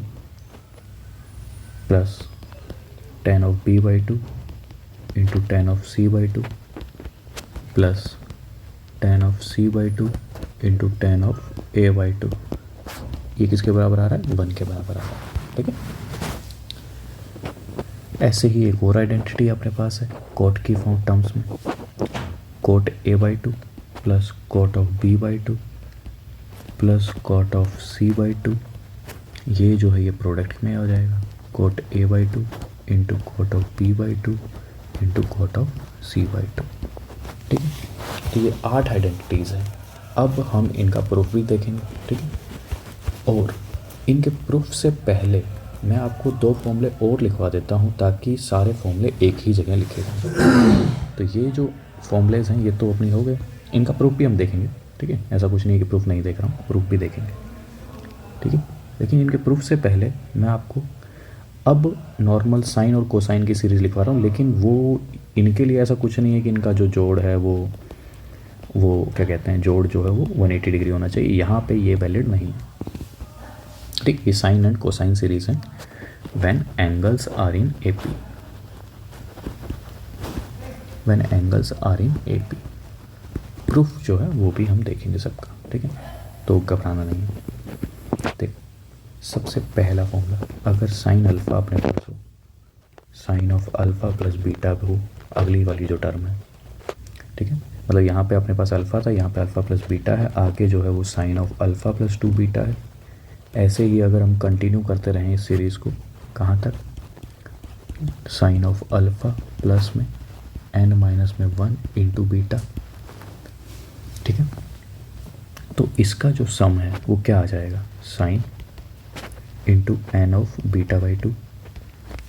plus tan of B by 2 into tan of C by 2 plus tan of C by 2 into tan of A by 2। ये किसके बराबर आ रहा है? 1 के बराबर आ रहा है। ठीक है, ऐसे ही एक और आइडेंटिटी अपने पास है कोट की फॉर्म टर्म्स में। Cot A by 2 plus cot of B by 2 plus cot of C by 2, ये जो है ये प्रोडक्ट में आ जाएगा। Cot A by 2 into cot of B by 2 into cot of C by 2। ठीक है, तो ये 8 आइडेंटिटीज़ हैं। अब हम इनका प्रूफ भी देखेंगे। ठीक है, और इनके प्रूफ से पहले मैं आपको 2 फॉर्मूले और लिखवा देता हूँ ताकि सारे फॉर्मूले एक ही जगह लिखे जाएं। तो ये जो फॉर्मूलेज हैं ये तो अपनी हो गए, इनका प्रूफ भी हम देखेंगे। ठीक है, ऐसा कुछ नहीं है कि प्रूफ नहीं देख रहा हूँ, प्रूफ भी देखेंगे। ठीक है, लेकिन इनके प्रूफ से पहले मैं आपको अब नॉर्मल साइन और कोसाइन की सीरीज़ लिखवा रहा हूँ, लेकिन वो इनके लिए ऐसा कुछ नहीं है कि इनका जो जोड़ है वो क्या कहते हैं, जोड़ जो है वो 180 डिग्री होना चाहिए। यहाँ पे ये वैलिड नहीं है। ठीक, ये साइन एंड कोसाइन सीरीज है when angles are in AP. Proof जो है वो भी हम देखेंगे सबका, ठीक है, तो घबराना नहीं है। देख, सबसे पहला फॉर्मूला, अगर साइन अल्फ़ा अपने पास हो, sine of alpha plus beta हो, अगली वाली जो टर्म है, ठीक है, मतलब यहाँ पे अपने पास अल्फ़ा था, यहाँ पे अल्फ़ा प्लस बीटा है, आगे जो है वो sine of alpha plus 2 beta है। ऐसे ही अगर हम कंटिन्यू करते रहें इस सीरीज़ को, कहाँ तक, साइन ऑफ अल्फ़ा प्लस में n माइनस में 1 इंटू बीटा, ठीक है, तो इसका जो सम है वो क्या आ जाएगा, sine into n of beta by 2,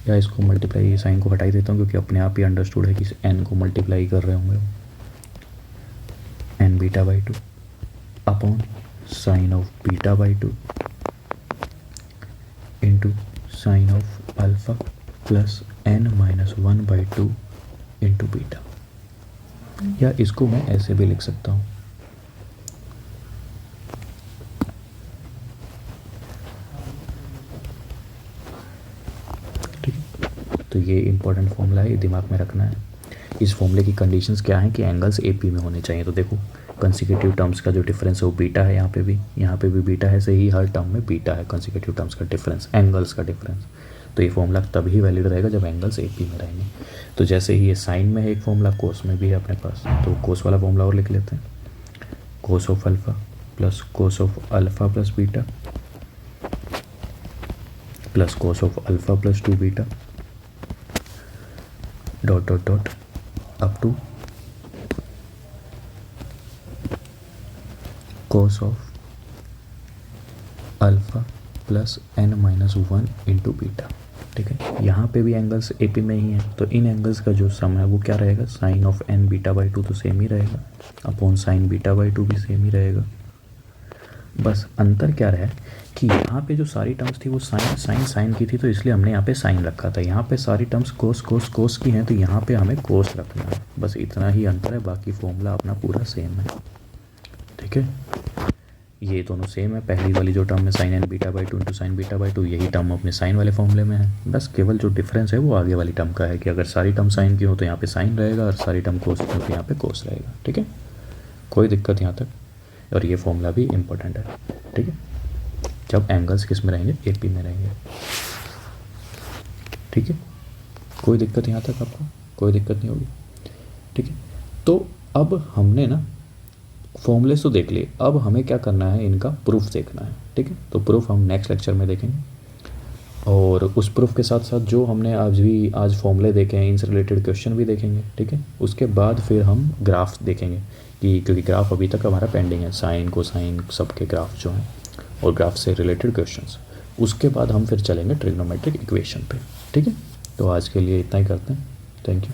या इसको मल्टीप्लाई, ये साइन को हटा ही देता हूँ क्योंकि अपने आप ही अंडरस्टूड है कि n को मल्टीप्लाई कर रहे होंगे, n beta by 2 upon sine of beta by 2 into sine of alpha plus n minus 1 by 2 into beta, या इसको मैं ऐसे भी लिख सकता हूँ, ठीक है, तो ये इंपॉर्टेंट फॉर्मूला है, ये दिमाग में रखना है। इस फॉर्मूले की कंडीशंस क्या हैं कि एंगल्स एपी में होने चाहिए। तो देखो कंसेक्यूटिव टर्म्स का जो डिफरेंस है वो बीटा है, यहाँ पे भी बीटा है, सही, हर टर्म में बीटा है कंसेक्यूटिव टर्म्स का डिफरेंस, एंगल्स का डिफरेंस। तो ये फॉर्मूला तभी वैलिड रहेगा जब एंगल्स एपी में रहेंगे। तो जैसे ही ये साइन में है एक फॉर्मूला, कोस में भी है अपने पास, तो कोस वाला फॉर्मूला और लिख लेते हैं, cos of alpha plus cos of alpha plus beta plus cos of alpha plus 2 beta dot dot dot up to cos of alpha plus n minus 1 into beta, ठीक है। यहाँ पे भी एंगल्स एपी में ही हैं, तो इन एंगल्स का जो सम है वो क्या रहेगा, sine of n beta by 2 तो सेम ही रहेगा, अपॉन साइन बीटा बाई 2 भी सेम ही रहेगा। बस अंतर क्या रहा है कि यहाँ पे जो सारी टर्म्स थी वो साइन की थी, तो इसलिए हमने यहाँ पे साइन रखा था। यहाँ पे सारी टर्म्स कोस की हैं, तो यहाँ पे हमें कोस रखना है। बस इतना ही अंतर है, बाकी फॉर्मूला अपना पूरा सेम है, ठीक है। ये दोनों सेम है, पहली वाली जो टर्म है sine n beta by 2 into sine beta by 2, यही टर्म अपने साइन वाले फॉर्मूले में है। बस केवल जो डिफरेंस है वो आगे वाली टर्म का है कि अगर सारी टर्म साइन की हो तो यहाँ पे साइन रहेगा, और सारी टर्म कोस की हो तो यहाँ पे कोस रहेगा, ठीक है। कोई दिक्कत यहाँ तक, और ये फॉर्मूला भी इम्पोर्टेंट है, ठीक है, जब एंगल्स किस में रहेंगे, एपी में रहेंगे, ठीक है। कोई दिक्कत यहाँ तक आपको, कोई दिक्कत नहीं होगी, ठीक है। तो अब हमने ना फॉर्मूले तो देख लिए, अब हमें क्या करना है, इनका प्रूफ देखना है, ठीक है। तो प्रूफ हम नेक्स्ट लेक्चर में देखेंगे, और उस प्रूफ के साथ साथ जो हमने आज फॉर्मूले देखे हैं इनसे रिलेटेड क्वेश्चन भी देखेंगे, ठीक है। उसके बाद फिर हम ग्राफ देखेंगे कि, क्योंकि ग्राफ अभी तक हमारा पेंडिंग है, साइन कोसाइन सबके ग्राफ जो हैं, और ग्राफ से रिलेटेड क्वेश्चंस। उसके बाद हम फिर चलेंगे ट्रिग्नोमेट्रिक इक्वेशन पे, ठीक है। तो आज के लिए इतना ही करते हैं, थैंक यू।